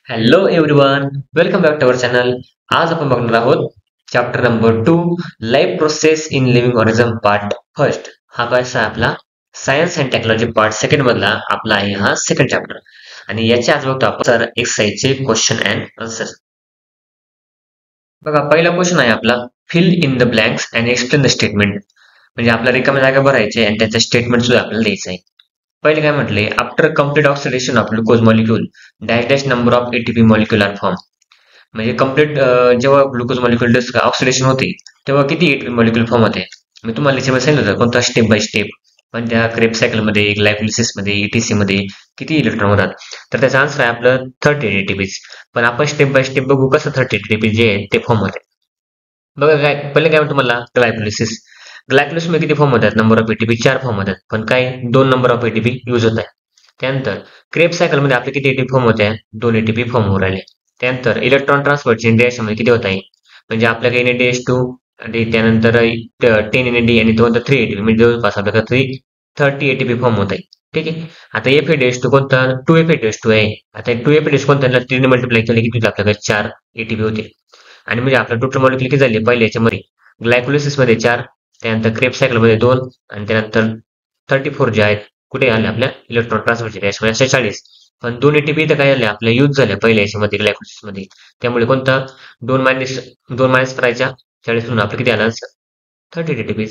Hello everyone, welcome back to our channel. आज आपण बघणार आहोत chapter number 2, life process in living organism part first. हा कसा आहे आपला science and technology part second मधला आपला आहे हा सेकंड चॅप्टर. आणि याचे आज बघतो आपण सर एक्सरसाइजचे क्वेश्चन अँड आन्सर. बघा, पहिला क्वेश्चन आहे आपला, fill in the blanks and explain the statement. म्हणजे आपल्या रिकाम्या जागा भरायचे आणि त्याचं स्टेटमेंट सुद्धा आपल्याला द्यायचं आहे. पहिले काय म्हटले, after complete oxidation of glucose molecule dash dash number of ATP molecule are form. म्हणजे कम्प्लीट जेव्हा ग्लुकोज मॉलिक्यूल ऑक्सिडेशन होते तेव्हा किती एटीपी मॉलिक्यूल फॉर्म होते. मी तुम्हाला याच्यामध्ये सांगितलं होतं कोणता स्टेप बाय स्टेप. पण त्या क्रेब सायकलमध्ये, ग्लायकोलिसिसमध्ये, ईटीसी मध्ये किती इलेक्ट्रॉन होतात. तर त्याचा आन्सर आहे आपलं 30 एटीपीज. पण आपण स्टेप बाय स्टेप बघू कसं 30 एटीपी जे आहे ते फॉर्म होते. बघा, काय पहिले काय म्हणतो मला, ग्लायकोलिसिस. ग्लायकोलिसिस मध्ये किती फॉर्म होतात, नंबर ऑफ एटीपी 4 फॉर्म होतात, पण काय 2 नंबर ऑफ एटीपी यूज होत आहे. त्यानंतर क्रेब सायकल मध्ये आपले किती एटीपी फॉर्म होते, 2 एटीपी फॉर्म होऊ राहिले. त्यानंतर इलेक्ट्रॉन ट्रान्सफर चेन रिएक्शन मध्ये किती होत आहे, म्हणजे आपल्याकडे NADH2 आणि त्यानंतर 10 NAD आणि तो 3 एटीपी, म्हणजे जवळपास आपल्याकडे 30 एटीपी फॉर्म होत आहे. ठीक आहे. आता FADH2 कोणता, 2FADH2 आहे. आता 2FADH कोणता, 3 मल्टिप्लाय केले किती आपल्याकडे 4 एटीपी होते. आणि म्हणजे आपलं टोटल मॉलिक्युल किती झाले पहिले याच्यामध्ये, ग्लायकोलिसिस मध्ये 4, त्यानंतर क्रेब सायकल मध्ये 2, आणि त्यानंतर 34 जे आहेत कुठे आले आपल्या इलेक्ट्रॉन ट्रान्सफरच्या रिएक्शन अशा 40. पण 2 एटीपी तर काय झाले आपल्या यूज झाल्या पहिल्या याच्यामध्ये ग्लायकोलिसिस मध्ये. त्यामुळे कोणता 2 मायनस करायच्या 40 म्हणून आपलं किती आलं, 30 एटीपी.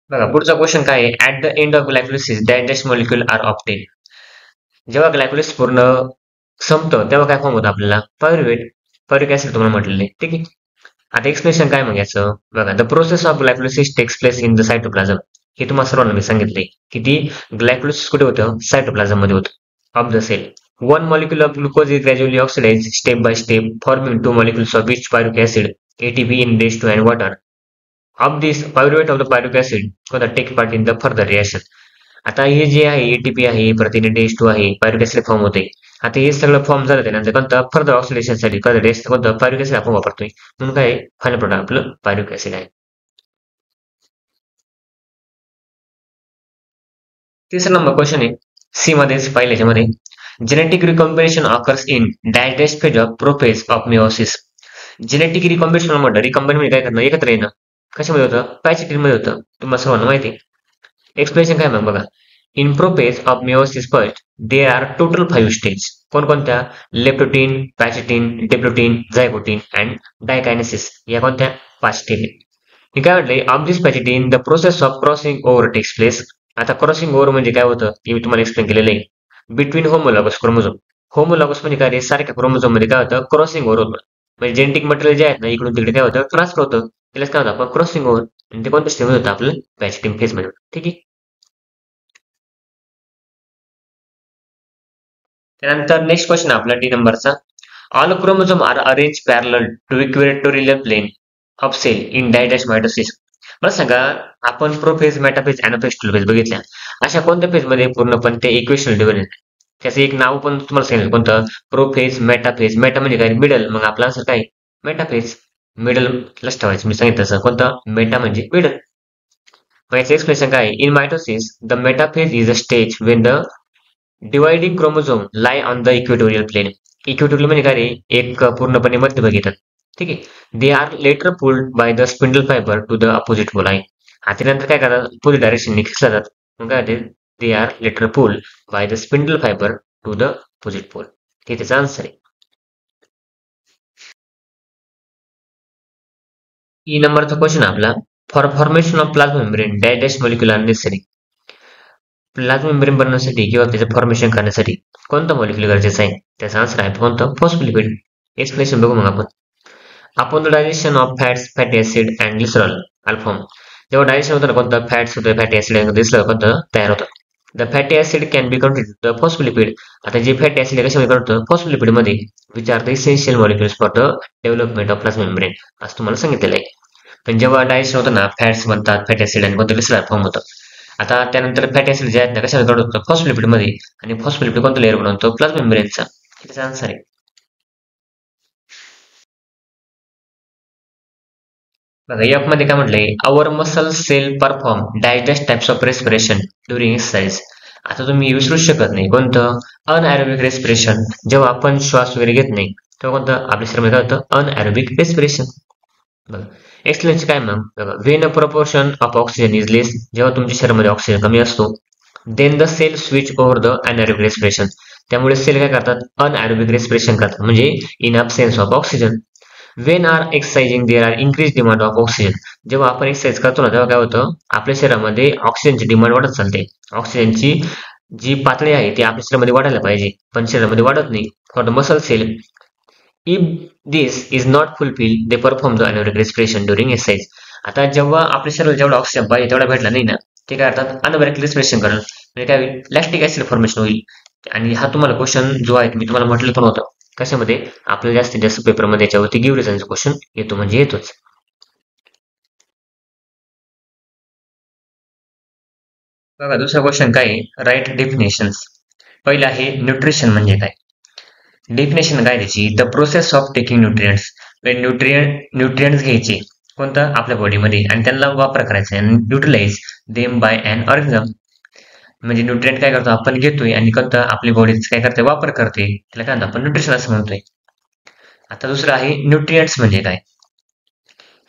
बघा पुढचा क्वेश्चन काय आहे, at the end of glycolysis dash dash molecule are obtain. जेव्हा ग्लायकोलिसिस पूर्ण संपतं तेव्हा काय फॉर्म होतं आपल्याला, पायरुवेट ऍसिड तुम्हाला म्हटलेलं आहे. ठीक आहे. आता एक्सप्लेनेशन काय मग याचं बघा, the process of glycolysis takes place in the cytoplasm. हे तुम्हाला सर्वांना मी सांगितलंय किती, ग्लायकोलिसिस कुठे होतं, सायटोप्लाझम मध्ये होतं of the cell. One molecule of glucose is gradually oxidise step by step forming 2 molecules of each pyruvic acid ATP in H2 and water. Of this pyruvate of the pyruvic acid further take part in the further reaction. आता हे जे आहे ATP आहे, प्रथिने H2 आहे, pyruvic acid form होते. आता हे सगळं फॉर्म झालं त्यानंतर कोणतं फर्दर ऑक्सिडेशन साठी फर्दर रेस्ट कोणतं पायरुविक ऍसिड आपण वापरतोय. म्हणून काय फायनल प्रोडक्ट आपलं पायरुविक ऍसिड आहे. तिसरा नंबर क्वेश्चन आहे, सी मध्ये पाहिलं याच्यामध्ये, genetic recombination occurs in dash dash phase of prophase of meiosis. Genetic recombination म्हटलं, रिकॉम्बिनेशन म्हणजे काय करणं, एकत्र येणं. कशामध्ये होतं, पॅचिटिन मध्ये होतं, तुम्हाला सर्वांना माहिती आहे. एक्सप्लेनेशन काय मग बघा, in prophase of meiosis first there are total 5 stage. कोणकोणत्या, leptotene, pachytene, diplotene, zygotene and diakinesis, या कोणत्या 5 स्टेप आहेत. मी काय म्हटलंय, of this pachytene the process of crossing over takes place. आता क्रॉसिंग ओव्हर म्हणजे काय होतं हे मी तुम्हाला एक्सप्लेन केलेलं आहे. Between homologous chromosome. होमोलॉगस म्हणजे काय रे, सारख्या क्रोमोझोम मध्ये काय होतं, क्रॉसिंग ओव्हर होतं. म्हणजे जेनेटिक मटेरियल जे आहेत ना, इकडून तिकडे काय होतं, ट्रान्सफर होतं. त्यालाच काय होतं आपण क्रॉसिंग ओव्हर. आणि ते कोणत्या स्टेज मध्ये होतं, आपलं पॅचिटिन फेज मध्ये. ठीक आहे. त्यानंतर नेक्स्ट क्वेश्चन आपला डी नंबरचा, all chromosome are arrange parallel to equatorial plane of cell in डायडॅश मायटोसिस. मला सांगा, आपण प्रोफेज, मेटाफेज, अॅनाफेज, टेलोफेज बघितल्या, अशा कोणत्या फेज मध्ये पूर्णपणे ते इक्वेशनल डिव्हिजन. त्याचं एक नाव पण तुम्हाला सांगितलं कोणतं, प्रोफेज, मेटाफेज. मेटा म्हणजे काय, मिडल, मग आपला आन्सर काय, मेटाफेज. मिडल लक्षात ठेवायचं, मी सांगितलं तसं कोणतं, मेटा म्हणजे मिडल. मग याचं एक्सप्लेनेशन काय, in mitosis the metaphase is a stage when the dividing chromosome lie on the equatorial plane. Equatorial म्हणजे काय रे, एक पूर्णपणे मध्यभागी येतात. ठीक आहे. They are later pulled by the spindle fibre to the opposite pole आहे. हा त्यानंतर काय करतात, अपोजिट डायरेक्शन खेचला जातात. मग काय होते, they are later pulled by the spindle fibre to the opposite pole. हे त्याचा आन्सर आहे. ई नंबरचा क्वेश्चन आपला, for formation of plasma membrane dash dash molecular necessary. Plasma membrane बनवण्यासाठी किंवा त्याचं फॉर्मेशन करण्यासाठी कोणतं मॉलिक्युल गरजेचं आहे, त्याचा आन्सर आहे कोणतं, फॉस्फोलिपिड. एक्सप्लेनेशन बघू मग आपण. Upon the digestion of fats, fatty acid and glycerol are formed. जेव्हा डायजेशन होतं ना, कोणतं फॅट्स होतं, फॅटी ऍसिड आणि ग्लिसरॉल कोणतं तयार होतं. The fatty acid can be converted to the phospholipid. आता जे फॅटी ऍसिड कशामध्ये कन्वर्ट होतं, फॉस्फोलिपिड मध्ये. Which are the essential molecules for the development of plasma membrane, असं तुम्हाला सांगितलेलं आहे. पण जेव्हा डायजेशन होतं ना, फॅट्स बनतात, फॅटी ऍसिड आणि कोणतं ग्लिसरॉल फॉर्म होतं. आता त्यानंतर फॅटी ऍसिड जे आहेत ना, कशामध्ये कन्वर्ट होतं, फॉस्फोलिपिड मध्ये. आणि फॉस्फोलिपिड कोणतं लेअर बनवतो, प्लाझ्मा मेम्ब्रेनचा. त्याचा आन्सर आहे. बघा, एफ मध्ये काय म्हटलंय, our muscle cell perform dash dash types of respiration during exercise. आता तुम्ही विसरूच शकत नाही कोणतं, अनएरोबिक रेस्पिरेशन. जेव्हा आपण श्वास वगैरे घेत नाही तेव्हा कोणतं आपल्या शरीरामध्ये काय होतं, अनएरोबिक रेस्पिरेशन. बघा एक्सलेन्स काय मग बघा, when a proportion of oxygen is less, जेव्हा तुमच्या शरीरामध्ये ऑक्सिजन कमी असतो, then the cell switch over the anaerobic respiration. त्यामुळे सेल काय करतात, अनएरोबिक रेस्पिरेशन करतात, म्हणजे in absence of oxygen. When are exercising there are increase demand of oxygen. जेव्हा आपण एक्सरसाइज करतो ना तेव्हा काय होतं, आपल्या शरीरामध्ये ऑक्सिजनची डिमांड वाढत चालते. ऑक्सिजनची जी पातळी आहे ती आपल्या शरीरामध्ये वाढायला पाहिजे, पण शरीरामध्ये वाढत नाही. For the muscle cell, if this is not fulfil they perform the anaerobic respiration during exercise. आता जेव्हा आपल्या शरीराला जेवढा ऑक्सिजन पाहिजे तेवढा भेटला नाही ना, ते काय करतात, अनएरोबिक रेस्पिरेशन करतात. म्हणजे काय होईल, लॅक्टिक ऍसिड फॉर्मेशन होईल. आणि हा तुम्हाला क्वेश्चन जो आहे मी तुम्हाला म्हटलं पण होतं, कशामध्ये आपल्याला जास्तीत जास्त पेपरमध्ये याच्यावरती गिव्ह रिझनचा क्वेश्चन येतो, म्हणजे येतोच. बघा दुसरा क्वेश्चन काय आहे, राईट डेफिनेशन्स. पहिलं आहे न्यूट्रिशन म्हणजे काय. डेफिनेशन काय त्याची, the process of taking nutrients. Nutrients घ्यायचे कोणतं आपल्या बॉडीमध्ये आणि त्यांना वापर करायचा आणि utilise them by an organism. म्हणजे न्यूट्रिएंट काय करतो आपण घेतोय आणि कोणतं आपली बॉडी काय करते, वापर करते, त्याला काय म्हणतो आपण, न्यूट्रिशन असं म्हणतोय. आता दुसरं आहे न्यूट्रिएंट्स म्हणजे काय.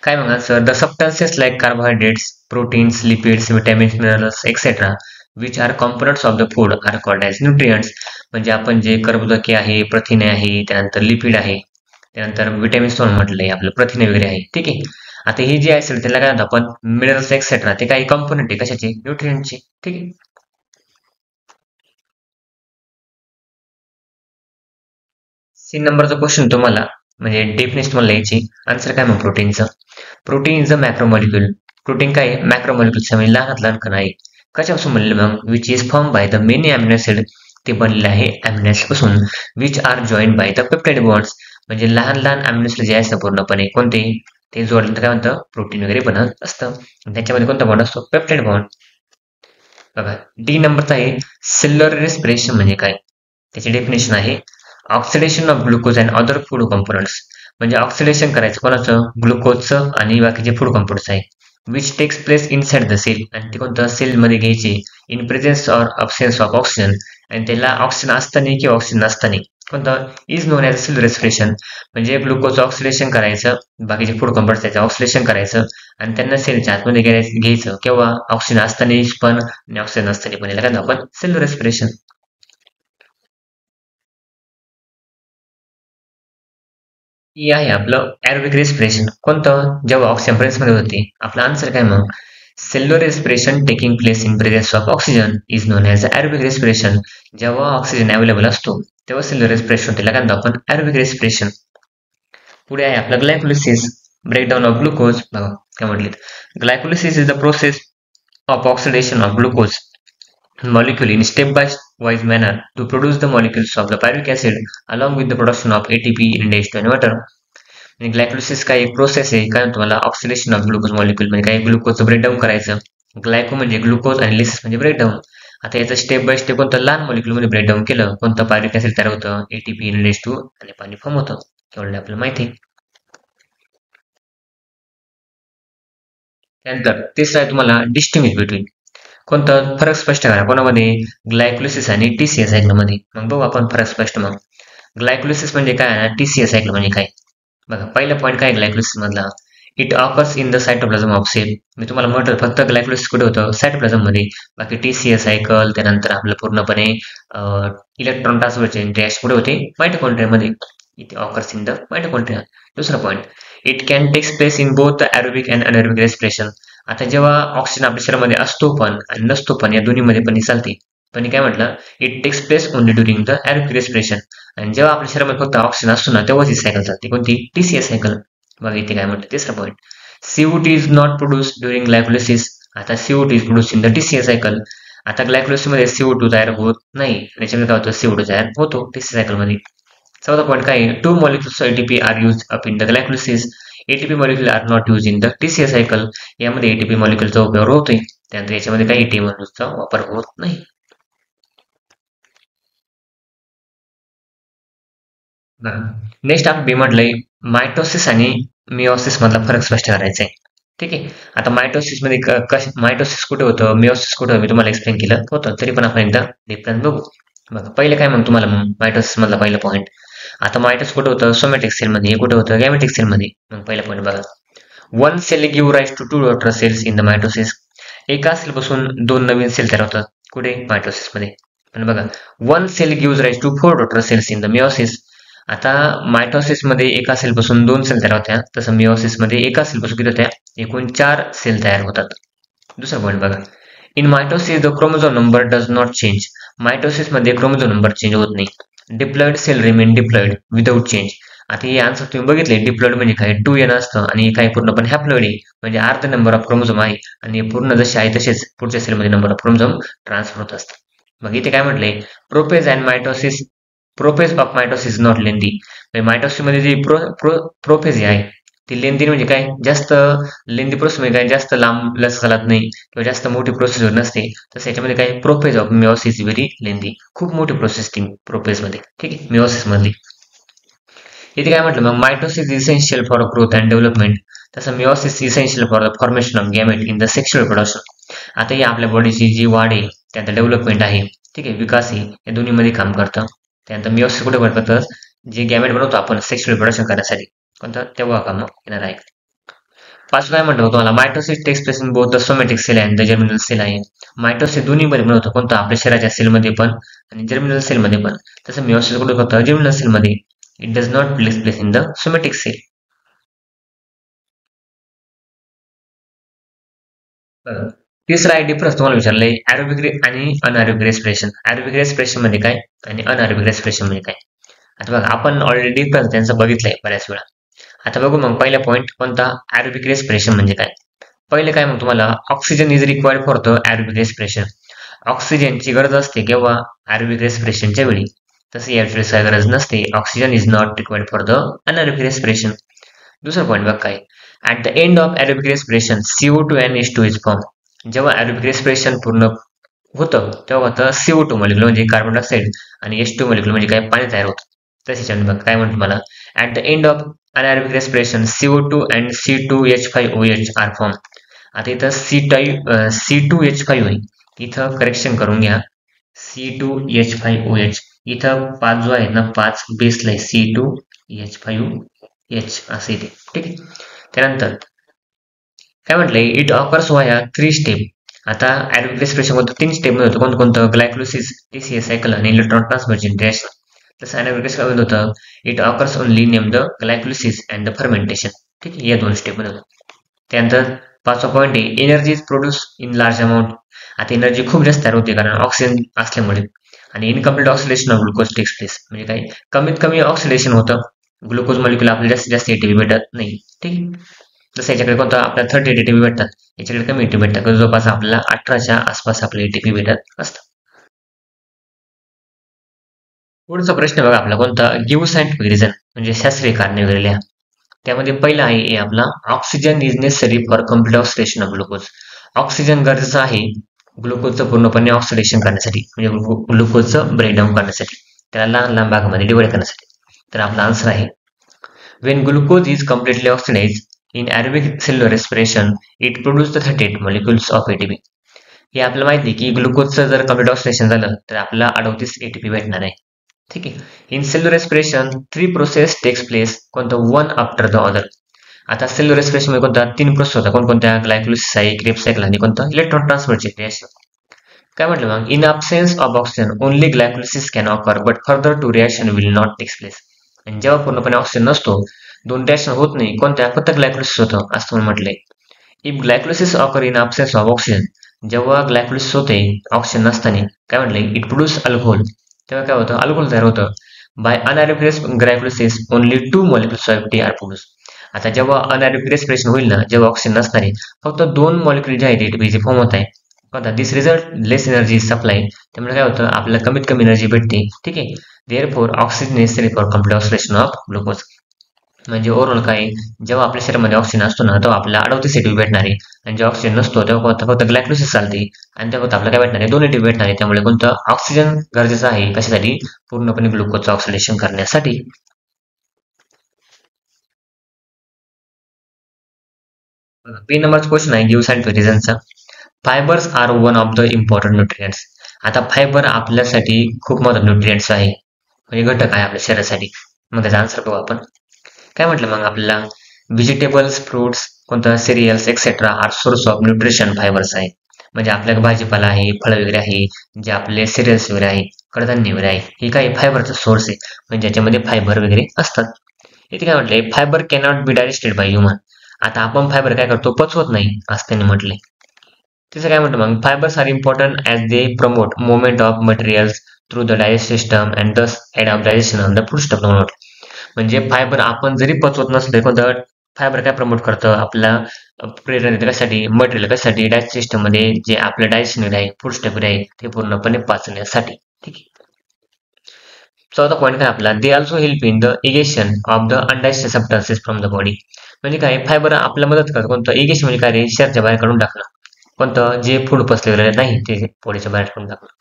काय म्हणा sir, the substances like carbohydrates, proteins, lipids, vitamins, minerals etcetera which are components of the food are called as nutrients. म्हणजे आपण जे कर्बोदके आहे, प्रथिने आहे, त्यानंतर लिपिड आहे, त्यानंतर विटॅमिन्स म्हणून म्हटलंय आपलं, प्रथिने वगैरे आहे, ठीक आहे. आता ही जी असेल त्याला काय म्हणतो आपण, मिनरल्स एक्सेट्रा, ते काही कॉम्पोनंट आहे कशाचे, न्यूट्रिएंटचे, ठीक आहे. सी नंबरचा क्वेश्चन तुम्हाला म्हणजे डेफिनेशन तुम्हाला यायची आन्सर काय मग प्रोटीनचं. Protein is a macromolecule. Protein काय आहे, मॅक्रोमॉलिक्यूल्स म्हणजे लहानात लहान कण आहे. कशापासून बनलेलं मग, which is form by the many amino acid. ते बनलेले आहे अमिनो ऍसिड पासून, which are joint by the peptide bonds. म्हणजे लहान लहान अमिनो ऍसिड जे असतं पूर्णपणे कोणते, ते जोडलं तर काय म्हणतं, प्रोटीन वगैरे बनत असतं. त्याच्यामध्ये कोणता बॉन्ड असतो, पेप्टाइड बॉन्ड. बघा डी नंबरचा आहे सेल्युलर रेस्पिरेशन म्हणजे काय. त्याची डेफिनेशन आहे oxidation of glucose and other food components. म्हणजे ऑक्सिडेशन करायचं कोणाचं, ग्लुकोजचं आणि बाकीचे फूड कंपोनंट्स आहे, which takes place inside the cell. आणि ते कोणतं, सेलमध्ये घ्यायचे, in presence or absence of oxygen. आणि त्याला ऑक्सिजन असताना किंवा ऑक्सिजन नसताना, कोणतं, is known as cell respiration. म्हणजे ग्लुकोजचं ऑक्सिडेशन करायचं, बाकीचे फूड कंपोनंट्स त्याचं ऑक्सिडेशन करायचं आणि त्यांना सेलच्या आतमध्ये घ्यायचं किंवा ऑक्सिजन असताना पण आणि ऑक्सिजन नसताना पण, याला काय म्हणतो आपण, सेल रेस्पिरेशन. ही आहे आपलं ॲरोबिक रेस्पिरेशन. कोणतं, जेव्हा ऑक्सिजन प्रेस मध्ये होते. आपला आन्सर काय मग, cellular respiration taking place in presence of oxygen is known as aerobic respiration. जेव्हा ऑक्सिजन अवेलेबल असतो तेव्हा सेल्युलर रेस्पिरेशन, त्याला काय म्हणतो आपण, ॲरोबिक रेस्पिरेशन. पुढे आहे आपलं ग्लायकोलिसिस, ब्रेकडाऊन ऑफ ग्लुकोज. बघा काय म्हटले, glycolysis is the process of oxidation of glucose molecule in step-by-wise manner to produce the molecules of the pyruvic acid along with the production of ATP in dash and water. म्हणजे glycolysis काय एक process आहे, काय तुम्हाला, oxidation of glucose molecule, म्हणजे काय ग्लुकोजचं breakdown करायचं. ग्लायको म्हणजे ग्लुकोज आणि लिसिस म्हणजे ब्रेकडाऊन. आता याचं स्टेप बाय स्टेप कोणतं, लहान मॉलिक्यूल मध्ये ब्रेकडाऊन केलं, कोणतं, पायरुविक ऍसिड तयार होतं, एटीपी इन डेश टू आणि पाणी फॉर्म होतं. एवढं आपल्याला माहिती आहे. त्यानंतर तिसरं आहे तुम्हाला डिस्टिंग्विश बिटवीन. कोणतं, फरक स्पष्ट करा कोणामध्ये, ग्लायकोलिसिस आणि टीसीएस सायकलमध्ये. मग बघू आपण फरक स्पष्ट. मग ग्लायकोलिसिस म्हणजे काय ना, टीसीएस सायकल म्हणजे काय. बघा पहिला पॉईंट काय ग्लायकोलिसिस मधला, it occurs in the cytoplasm of cell. मी तुम्हाला म्हटलं फक्त ग्लायकोलिसिस कुठे होतं, सायटोप्लाझम मध्ये. बाकी टीसीएस सायकल त्यानंतर आपलं पूर्णपणे इलेक्ट्रॉन ट्रान्सफर चेन डॅश कुठे होते, मायटोकॉन्ड्रिया मध्ये. इथे ऑकर्स इन द मायटोकॉन्ड्रिया. दुसरा point, it can takes place in both the aerobic and anaerobic respiration. आता जेव्हा ऑक्सिजन आपल्या शरीरामध्ये असतो पण आणि नसतो पण, या दोन्हीमध्ये पण चालते. पण हे काय म्हटलं, it takes place only during the aerobic respiration. आणि जेव्हा आपल्या शरीरामध्ये फक्त ऑक्सिजन असतो ना तेव्हाच ही सायकल चालते, कोणती, टीसीएस सायकल. बघा इथे काय म्हणतं, तिसरा point, C O two is not produce during glycolysis. आता C O two is produce in the TCS cycle. आता ग्लायकोलिसिस मध्ये CO2 तयार होत नाही, त्याच्यामध्ये काय होतं, CO2 तयार होतो टीसीएस सायकल मध्ये. चौथा पॉईंट काय, two molecules ATP are use up in the glycolysis. ATP molecule are not use in the TCS cycle. यामध्ये एटीपी मॉलिक्युलचा उपयोग होतोय, त्यानंतर याच्यामध्ये काही एटीपी मॉलिक्युलचा वापर होत नाही. नेक्स्ट आपण बी म्हटलंय मायटोसिस आणि मिओसिस मधला फरक स्पष्ट करायचा आहे. ठीक आहे. आता मायटोसिस मध्ये मायटोसिस कुठे होतं, मिओसिस कुठे होतं, मी तुम्हाला एक्सप्लेन केलं होतं. तरी पण आपण एकदा डिफरन्स बघू. बघा पहिले काय मग तुम्हाला मायटोसिस मधला पहिला पॉईंट. आता मायटोस कुठे होतं, सोमॅटिक सेल मध्ये. हे कुठे होतं, गॅमेटिक सेल मध्ये. मग पहिला पॉईंट बघा. One cell give rise to two daughter cells in the mitosis. एका सेल पासून दोन नवीन सेल तयार होतात. कुठे, मायटोसिस मध्ये. पण बघा, one cell give rise to four daughter cells in the meiosis. आता मायटोसिस मध्ये एका सेल पासून दोन सेल तयार होत्या, तसं मिओसिस मध्ये एका सेल पासून किती होत्या, एकूण 4 सेल तयार होतात. दुसरा पॉईंट बघा. In mitosis the chromosome number does not change. Mitosis मध्ये क्रोमोझोम नंबर चेंज होत नाही. Diploid cell remain diploid without change. आता हे आन्सर तुम्ही बघितले, डिप्लॉइड म्हणजे काय, 2n असतं आणि काही पूर्णपणे हॅप्लॉइड आहे, म्हणजे अर्ध नंबर ऑफ क्रोमोझोम आहे आणि पूर्ण जसे आहे तसेच पुढच्या सेलमध्ये नंबर ऑफ क्रोमोझोम ट्रान्सफर होत असतात. मग इथे काय म्हटले, prophase and mitosis. Prophase of mitosis not lengthy. Mitosis मध्ये जी प्रोफेज आहे ती लेंदी म्हणजे काय, जास्त लेंदी प्रोसेस म्हणजे काय, जास्त लांब लस चालत नाही किंवा जास्त मोठी प्रोसेस नसते. तसं याच्यामध्ये काय, प्रोफेज ऑफ मिओसिस व्हेरी लेंदी, खूप मोठी प्रोसेस ती प्रोफेज मध्ये. ठीक आहे, मिओसिस मधली. इथे काय म्हटलं मग, mitosis essential for growth and development. तसं meiosis essential for the formation of gamete in the sexual production. आता ही आपल्या बॉडीची जी वाढ आहे, त्यानंतर डेव्हलपमेंट आहे, ठीक आहे, विकास आहे, या दोन्हीमध्ये काम करतं. त्यानंतर मिओसिस कुठे वर्क करतं, जे गॅमेट बनवतो आपण सेक्शुअल प्रोडक्शन करण्यासाठी, कोणतं, तेव्हा काम येणार आहे. पाच काय म्हणतो तुम्हाला, mitosis takes place in both the somatic cell and the germinal cell आहे. मायटोसिस दोन्हीमध्ये बनवतो, कोणतं, आपल्या शरीराच्या सेलमध्ये पण आणि जर्मिनल सेलमध्ये पण. तसं मिओसिस कुठे होतं, जर्मिनल सेलमध्ये. It does not place in the somatic cell. तिसरा आहे डिफरन्स तुम्हाला विचारलंय, ॲरोबिक आणि अनॲरोबिक रेस्पिरेशन. ॲरोबिक रेस्पिरेशन म्हणजे काय आणि अनॲरोबिक रेस्पिरेशन म्हणजे काय. आता बघा, आपण ऑलरेडी डिफरन्स त्यांचा बघितलाय बऱ्याच वेळा. आता बघू मग पहिला पॉईंट कोणता, ॲरोबिक रेस्पिरेशन म्हणजे काय. पहिले काय मग तुम्हाला, oxygen is required for the aerobic respiration. ऑक्सिजनची गरज असते केव्हा, ॲरोबिक रेस्पिरेशनच्या वेळी. तसं या वेळेस काय गरज नसते, oxygen is not required for the anaerobic respiration. दुसरा पॉईंट बघ काय, at the end of aerobic respiration CO2 and H2 is form. जेव्हा ॲरोबिक रेस्पिरेशन पूर्ण होतं तेव्हा होतं CO2 मॉलिक्युल म्हणजे कार्बन डायऑक्साईड आणि H2 मॉलिक्युल म्हणजे काय, पाणी तयार होतं. तसेच बघ काय म्हणतो मला, at the end of anaerobic respiration CO2 and C2H5OH are form. आता इथं C2H5 होईल, इथं करेक्शन करून घ्या, C2H5OH. इथं 5 जो आहे ना, 5 बेसला आहे, C2H5H असं येते. ठीक आहे. त्यानंतर काय म्हटलंय, इट ऑकर्स वाया 3 स्टेप. आता ॲरोबिक रेस्पिरेशन मध्ये 3 स्टेप मध्ये होतं, कोणतं, ग्लायकोलिसिस, TCA सायकल आणि इलेक्ट्रॉन ट्रान्सफर रिएक्शन. तसं anaerobic respiration मध्ये होतं, it occurs only name the glycolysis and the fermentation. ठीक आहे, या 2 स्टेप मध्ये होतं. त्यानंतर पाचवा पॉईंट आहे, energy is produce in large amount. आता एनर्जी खूप जास्त तयार होते कारण ऑक्सिजन असल्यामुळे. आणि incomplete oxidation of glucose takes place म्हणजे काय, कमीत कमी ऑक्सिडेशन होतं, ग्लुकोज मॉलिक्युल आपल्याला जास्तीत जास्त एटीपी भेटत नाही. ठीक आहे. जसं याच्याकडे कोणतं, आपल्याला 30 एटीपी भेटतात, याच्याकडे कमी एटीपी भेटतात, जवळपास आपल्याला 18च्या आसपास आपले एटीपी भेटत असतात. पुढचा प्रश्न बघा आपला कोणता, गिव्ह सायंटिफिक रिझन म्हणजे शास्त्रीय कारणे वगैरे लिहा. त्यामध्ये पहिला आहे आपला, oxygen is necessary for complete oxidation of glucose. Oxygen गरजेचं आहे ग्लुकोजचं पूर्णपणे ऑक्सिडेशन करण्यासाठी, म्हणजे ग्लुकोजचं ब्रेकडाऊन करण्यासाठी, त्याला लहान लहान भागामध्ये डिवाइड करण्यासाठी. तर आपला आन्सर आहे, Wien glucose is completely oxidise in aerobic cellular respiration it produce the 38 molecules of ATP. हे आपल्याला माहिती आहे की ग्लुकोजचं जर कम्प्लीट ऑक्सिडेशन झालं तर आपल्याला 38 एटीपी भेटणार आहे. ठीक आहे. In cellular respiration 3 process takes place, कोणतं, वन आफ्टर द अदर. आता सेल्युलर रेस्पिरेशन मध्ये कोणता, 3 प्रोसेस होता, कोणकोणत्या, ग्लायकोलिसिस आहे, क्रेब्स सायकल आणि कोणतं, इलेक्ट्रॉन ट्रान्सफरचे रिएक्शन. काय म्हटलं मग, in absence of oxygen only glycolysis can occur but further two reaction will not takes place. आणि जेव्हा पूर्णपणे ऑक्सिजन नसतो, 2 रिएक्शन होत नाही, कोणत्या, फक्त ग्लायकोलिसिस होतं असं म्हटलंय. If glycolysis occur in absence of oxygen, जेव्हा ग्लायकोलिसिस होते ऑक्सिजन नसताना, काय म्हटलंय, इट प्रोड्यूस अल्कोहोल, तेव्हा काय होतं, अल्कोहोल तयार होतं. By anaerobic glycolysis only 2 molecules of ATP are produce. आता जेव्हा अनॲरोबिक रेस्पिरेशन होईल ना, जेव्हा ऑक्सिजन नसणारे, फक्त 2 मॉलिक्युल जे आहेत एटीपीचे फॉर्म होत आहे. आता दिस रिझल्ट लेस एनर्जी सप्लाय, त्यामुळे काय होतं, आपल्याला कमीत कमी एनर्जी भेटते. ठीक आहे. Therefore oxygen necessary for complete oxidation of glucose. म्हणजे ओव्हरऑल काय, जेव्हा आपल्या शरीरामध्ये ऑक्सिजन असतो ना, तेव्हा आपल्याला 38 एटीपी भेटणार आहे, आणि जेव्हा ऑक्सिजन नसतो तेव्हा फक्त ग्लायकोलिसिस चालते, आणि तेव्हा आपल्याला काय भेटणार आहे, 2 एटीपी भेटणार आहे. त्यामुळे कोणतं, ऑक्सिजन गरजेचं आहे कशासाठी, पूर्णपणे ग्लुकोजचं ऑक्सिडेशन करण्यासाठी. बी नंबरचा क्वेश्चन आहे गिव्ह सायंटिफिक रिझनचा. Fibres are one of the important nutrients. आता फायबर आपल्यासाठी खूप महत्त्वाचे न्यूट्रिएंट्स आहे, म्हणजे घटक आहे आपल्या शरीरासाठी. मग त्याचा आन्सर बघू आपण. काय म्हटलं मग आपल्याला, व्हेजिटेबल्स, फ्रुट्स, कोणतं cereals etcetera are source of nutrition fibres आहे. म्हणजे आपल्या भाजीपाला आहे, फळं वगैरे आहे, जे आपले सिरियल्स वगैरे आहे, कडधान्य वगैरे आहे, हे काही फायबरचा सोर्स आहे, म्हणजे ज्याच्यामध्ये फायबर वगैरे असतात. इथे काय म्हटलंय, fibre cannot be digested by human. आता आपण फायबर काय करतो, पचवत नाही असं त्यांनी म्हटलंय. तिसरं काय म्हणतो मग, fibres are important as they promote movement of materials through the digest system and thus aid of digestion of the food stuff promote. म्हणजे फायबर आपण जरी पचवत नसलं तरी कोणतं फायबर काय प्रमोट करतं, आपला प्रेरणा कशासाठी, मटेरियल कशासाठी, डायजेस्ट सिस्टम मध्ये जे आपलं डायजेशन आहे, फूड स्टफ आहे, ते पूर्णपणे पाचण्यासाठी. ठीक आहे. चौथा पॉईंट काय आपला, they also help in the egestion of the undigested substances from the body. म्हणजे काय, फायबर आपल्याला मदत करतं. कोणतं इगेशन म्हणजे काय, शरीराच्या बाहेर काढून टाकणं. कोणतं, जे फूड पचलेलं नाही ते बॉडीच्या बाहेर काढून टाकणं.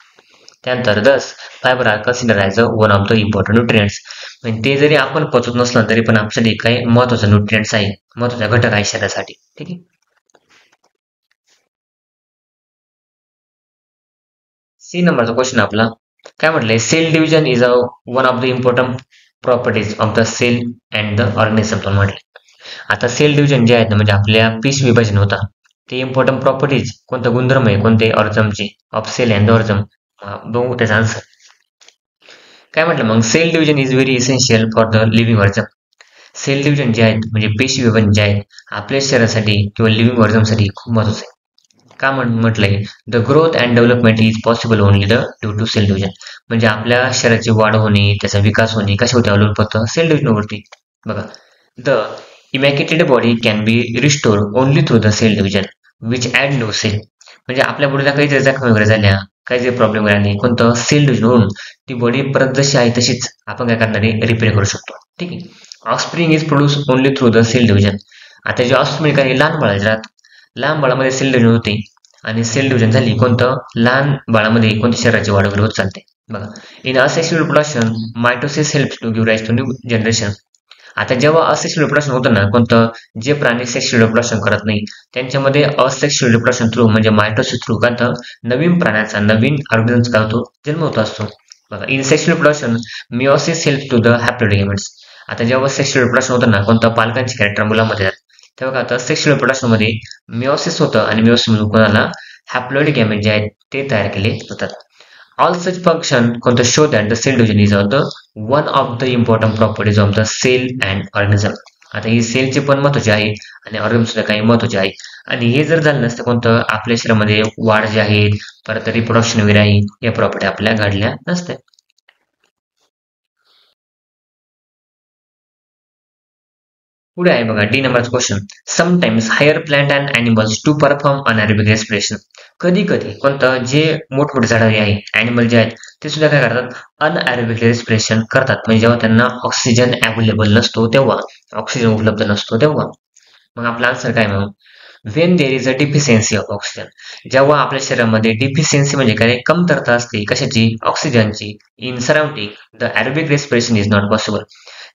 त्यानंतर thus fibre are consider as a one of the important nutrients. म्हणजे ते जरी आपण पचवत नसलं तरी पण आपल्यासाठी काही महत्वाचं न्यूट्रिएंट्स आहे, महत्वाचा घटक आहे शरीरासाठी. ठीक आहे. सी नंबरचा क्वेश्चन आपला काय म्हटलंय, cell division is a one of the important properties of the cell and the organism पण म्हटले. आता सेल डिव्हिजन जे आहेत ना, म्हणजे आपल्या पीस विभाजन होता, ते इम्पॉर्टंट प्रॉपर्टीज कोणतं गुणधर्म आहे, कोणते ऑर्गॅनिझमचे of cell and the organism. बघू त्याचा आन्सर. काय म्हटलं मग, cell division is very essential for the living organism. Cell division जे आहेत म्हणजे पेशी विभाजन जे आहेत आपल्या शरीरासाठी किंवा लिव्हिंग ऑर्गॅनिझमसाठी खूप महत्वाचं आहे. का म्हटलंय, the growth and development is possible only the due to cell division. म्हणजे आपल्या शरीराची वाढ होणे, त्याचा विकास होणे कशावरती अवलंबून पडतं, सेल डिव्हिजनवरती. बघा, the immaculated body can be restored only through the cell division which add new cell. म्हणजे आपल्या बॉडीला काही जर जखमा वगैरे झाल्या, काही जे प्रॉब्लेम वगैरे आले, कोणतं सेल डिव्हिजन होऊन ती बॉडी परत जशी आहे तशीच आपण काय करणारे रिपेअर करू शकतो. ठीक आहे. Offspring is produce only through the cell division. आता जे ऑफस्प्रिंग काही लहान बाळाचे राहत, लहान बाळामध्ये सेल डिव्हिजन होते, आणि सेल डिव्हिजन झाली कोणतं, लहान बाळामध्ये कोणत्या शरीराची वाढ वगैरे होत चालते. बघा, in asexual reproduction mitosis helps to give rise to new generation. आता जेव्हा असेक्शुअल रिप्रोडक्शन होतं ना, कोणतं, जे प्राणी सेक्शुअल रिप्रोडक्शन करत नाही त्यांच्यामध्ये असेक्शुअल रिप्रोडक्शन थ्रू म्हणजे मायटोसिस थ्रू काय होतं, नवीन प्राण्याचा नवीन ऑर्गॅनिझम काय होतो, जन्म होत असतो. बघा, in sexual reproduction meiosis helps to the haploid gametes. आता जेव्हा सेक्शुअल रिप्रोडक्शन होतं ना, कोणतं, पालकांचे कॅरेक्टर मुलामध्ये जातात, तेव्हा काय होतं, सेक्शुअल रिप्रोडक्शन मध्ये मिओसिस होतं आणि मिओसिस मधून कोणाला हॅप्लोइड गॅमेट जे आहेत ते तयार केले जातात. ऑल सच फंक्शन कोणतं, show that the cell division is of the one of the important properties of the cell and organism. आता ही सेलचे पण महत्वाचे आहे आणि ऑर्गॅनिझम सुद्धा काही महत्वाचे आहे. आणि हे जर झालं नसतं कोणतं, आपल्या शरीरामध्ये वाढ जे आहे, परत रिप्रोडक्शन वगैरे आहे, या प्रॉपर्टी आपल्या घडल्या नसत्या. पुढे आहे बघा, डी नंबरचा question. Sometimes higher plant and animals to perform anaerobic respiration. कधी कधी कोणतं, जे मोठमोठे झाडे आहे, अॅनिमल जे आहेत, ते सुद्धा काय करतात, अनएरोबिक रेस्पिरेशन करतात. म्हणजे जेव्हा त्यांना ऑक्सिजन अवेलेबल नसतो तेव्हा, ऑक्सिजन उपलब्ध नसतो तेव्हा. मग आपला आन्सर काय मग, when there is a deficiency of oxygen. जेव्हा आपल्या शरीरामध्ये डिफिशियन्सी म्हणजे काय, कमतरता असते कशाची, ऑक्सिजनची, in surrounding the aerobic respiration is not possible.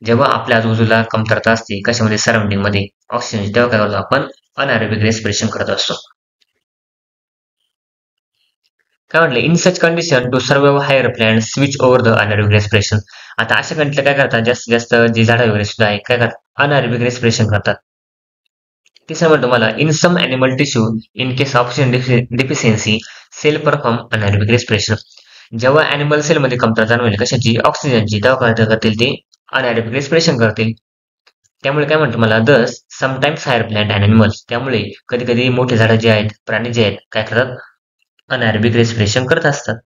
जेव्हा आपल्या आजूबाजूला कमतरता असते कशामध्ये, सराउंडिंग मध्ये ऑक्सिजन, तेव्हा काय करतो आपण, अनएरोबिक रेस्पिरेशन करत असतो. काय म्हटलं, in such condition to survive higher plant switch over the anaerobic respiration. आता अशा कंडिशन काय करतात, जास्तीत जास्त जे झाडं वगैरे सुद्धा आहे काय करतात, अनएरोबिक रेस्पिरेशन करतात. तिसरं म्हणतो मला, in some animal tissue in case oxygen deficiency cell perform anaerobic respiration. जेव्हा अॅनिमल सेल मध्ये कमतरता जाणवेल कशाची, ऑक्सिजनची, तेव्हा काय करतील ते अनएरोबिक रेस्पिरेशन करतील. त्यामुळे काय म्हणतो मला, thus sometimes higher plant and animals. त्यामुळे कधी कधी मोठे झाडं जे आहेत, प्राणी जे आहेत, काय करतात, अनएरोबिक रेस्पिरेशन करत असतात.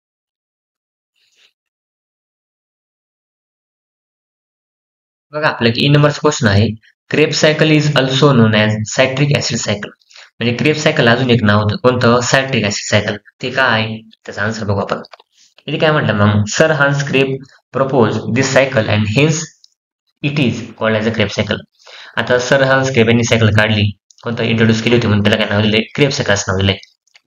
बघा, आपल्या ई नंबरचा क्वेश्चन आहे, Kreb cycle is also known as citric acid cycle. म्हणजे क्रेब सायकल अजून एक नाव होतं, कोणतं, सायट्रिक ऍसिड सायकल. ते काय, त्याचा आन्सर बघू आपण. इथे काय म्हटलं मग, sir Hans Kreb propose this cycle and hence it is called as a Kreb cycle. आता सर हान्स क्रेब यांनी सायकल काढली, कोणतं, इंट्रोड्यूस केली होती, म्हणून त्याला काय नाव दिले, क्रेब सायकल असं नाव दिलंय.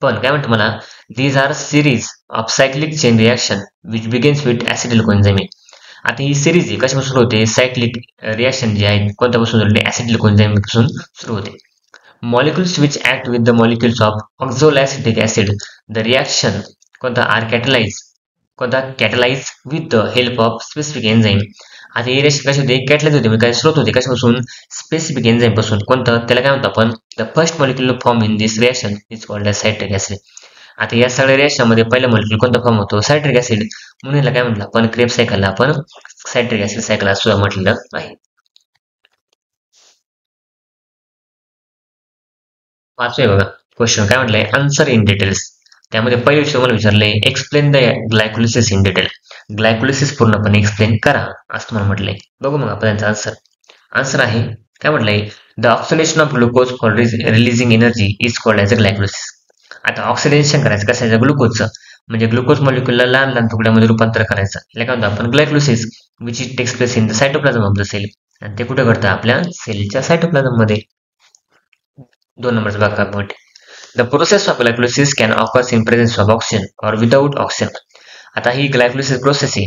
पण काय म्हणतो मला, these are series of cyclic chain reaction which begins with acetyl coenzyme. आता ही सिरीज आहे कशापासून सुरू होते, सायक्लिक रिॲक्शन जे आहे कोणत्यापासून सुरू होते, ऍसिडिल कोएन्झाइम पासून सुरू होते. Molecules which act with the molecules of oxaloacetic acid the reaction कोणता catalyse with the help of specific enzyme. आता ही रिॲक्शन कशी होते, कॅटलाइज होते म्हणजे काय स्रोत होते कशापासून, स्पेसिफिक एन्झाईम पासून. कोणतं, त्याला काय म्हणतो आपण, the first molecule form in this reaction is called as citric acid. आता या सगळ्या रिॲक्शन मध्ये पहिला मॉलिक्युल कोणता फॉर्म होतो, सायट्रिक ऍसिड. म्हणून याला काय म्हटलं आपण, क्रेब सायकलला आपण सायट्रिक ऍसिड सायकल असं म्हटलेलं आहे. पाचवे बघा क्वेश्चन काय म्हटलंय, आन्सर इन डिटेल्स. त्यामध्ये पहिले विषय मला विचारले, explain the glycolysis in detail. Glycolysis पूर्णपणे एक्सप्लेन करा असं मला म्हटलंय. बघू मग आपण त्यांचा आन्सर आहे काय म्हटलंय, the oxidation of glucose for releasing energy is called as a glycolysis. आता ऑक्सिडेशन करायचं कशाचं, ग्लुकोजचं, म्हणजे ग्लुकोज मॉलिक्युलला लहान लहान तुकड्यामध्ये रूपांतर करायचं, याला काय म्हणतो आपण, glycolysis, which is takes place in the cytoplasm of the cell. आणि ते कुठे घडतं, आपल्या सेलच्या सायटोप्लाझम मध्ये. 2 नंबरचा भाग point, the process of glycolysis can occurs in presence of oxygen or without oxygen. आता ही ग्लायकोलिसिस प्रोसेस आहे,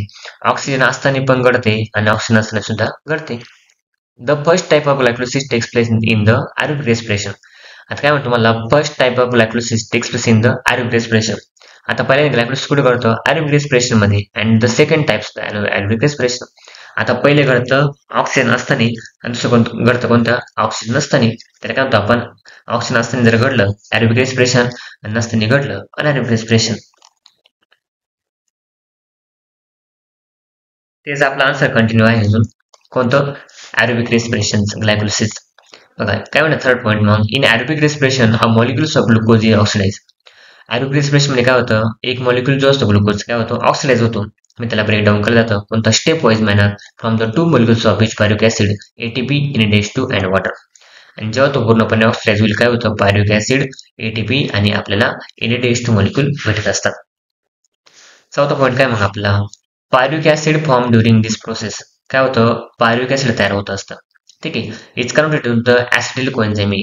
ऑक्सिजन असताना पण घडते आणि ऑक्सिजन असताना सुद्धा घडते. The first type of glycolysis takes place in the aerobic respiration. आता काय म्हणतो मला, first type of glycolysis takes place in the aerobic respiration. आता पहिल्यांदा ग्लायकोलिसिस कुठे घडतं, ॲरोबिक रेस्पिरेशन मध्ये. And the second types aerobic respiration. आता पहिले घडतं ऑक्सिजन असताना आणि दुसरं घडतं कोणतं, ऑक्सिजन नसताना. त्याला काय म्हणतो आपण, ऑक्सिजन असताना जर घडलं ॲरोबिक रेस्पिरेशन आणि नसताना घडलं अनॲरोबिक रेस्पिरेशन. तेच आपला आन्सर कंटिन्यू आहे अजून, कोणतं, ॲरोबिक रेस्पिरेशन ग्लायकोलिसिस. बघा काय म्हणतात थर्ड पॉईंट, मग इन ॲरोबिक रेस्पिरेशन हा molecules of glucose is oxidise. Aerobic respiration मध्ये काय होतं, एक मॉलिक्युल जो असतो ग्लुकोज काय होतो, ऑक्सिडाइज होतो. मग त्याला ब्रेकडाऊन केलं जातं कोणतं, stepwise manner from the 2 molecules of which pyruvic acid ATP NH2 and water. आणि जेव्हा तो पूर्णपणे ऑक्सिडाइज होईल काय होतं, पायरुक ऍसिड, एटीपी आणि आपल्याला NH2 मॉलिक्युल भेटत असतात. चौथा पॉईंट काय मग आपला, पायरुक ऍसिड फॉर्म ड्युरिंग दिस प्रोसेस. काय होतं, पायरुक ऍसिड तयार होत असतं. ठीक आहे, इट्स कन्वर्टेड टू द ऍसिटिल कोएन्झाइम.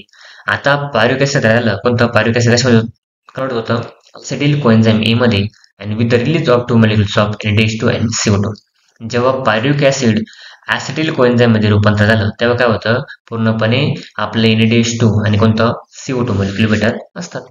आता पायरुक ऍसिड तयार झालं, कोणतं, पायरुक ऍसिड कशामध्ये कन्वर्ट होतं, ऍसिटिल कोएन्झाइम ए मध्ये. आणि with the release of 2 molecules of NH2 and CO2. जेव्हा पायरुक ऍसिड ऍसिटिल कोएन्झाइम मध्ये रूपांतर झालं तेव्हा काय होतं, पूर्णपणे आपले NH2 आणि कोणतं, CO2 मॉलिक्युल भेटत असतात.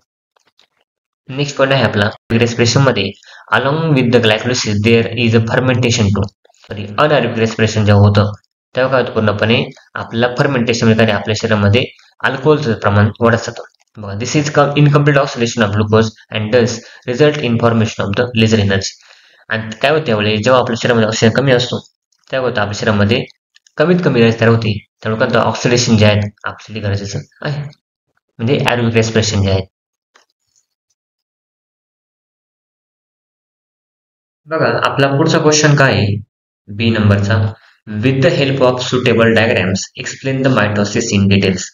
नेक्स्ट पॉईंट आहे आपला, रेस्पिरेशन मध्ये along with the glycolysis there is a fermentation too. Sorry, anaerobic respiration जेव्हा होतं तेव्हा काय होतं, पूर्णपणे आपल्याला फर्मेंटेशन मध्ये आपल्या शरीरामध्ये अल्कोहोलचं प्रमाण वाढत जातं. बघा, this is incomplete oxidation of glucose and does result in formation of the lesser energy. आणि काय होते त्यावेळी, जेव्हा आपल्या शरीरामध्ये ऑक्सिजन कमी असतो तेव्हा होतं आपल्या शरीरामध्ये कमीत कमी एनर्जी तयार होते. त्यामुळे कोणतं, ऑक्सिडेशन जे आहेत आपल्यासाठी गरजेचं आहे, म्हणजे ॲरोबिक रेस्पिरेशन जे आहे. बघा आपला पुढचा क्वेश्चन काय आहे, बी नंबरचा, with the help of suitable diagrams explain the mitosis in details.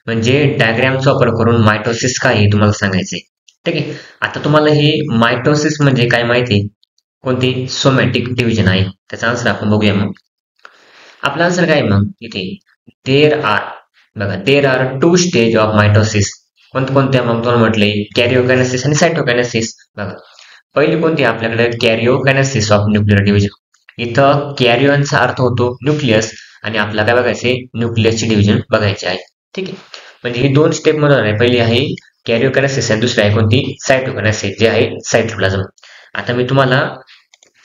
म्हणजे डायग्रामचा वापर करून मायटोसिस काय आहे तुम्हाला सांगायचे. ठीक आहे, आता तुम्हाला हे मायटोसिस म्हणजे काय माहिती आहे, कोणती, सोमॅटिक डिव्हिजन आहे. त्याचा आन्सर आपण बघूया. मग आपला आन्सर काय मग इथे, देर आर, बघा there are 2 stage of mitosis. कोणत्या मग तुम्हाला म्हटले, कॅरिओकायनेसिस आणि सायटोकायनेसिस. बघा पहिली कोणती, आपल्याकडे कॅरिओकायनेसिस ऑफ न्यूक्लियर डिव्हिजन. इथं कॅरिओनचा अर्थ होतो न्यूक्लियस आणि आपल्याला काय बघायचे, न्यूक्लियसची डिव्हिजन बघायची आहे. ठीक आहे, म्हणजे ही 2 स्टेप मधून आहे. पहिली आहे कॅरिओकायनेसिस आणि दुसरी आहे कोणती, सायटोकायनेसिस, जे आहे सायटोप्लाझम. आता मी तुम्हाला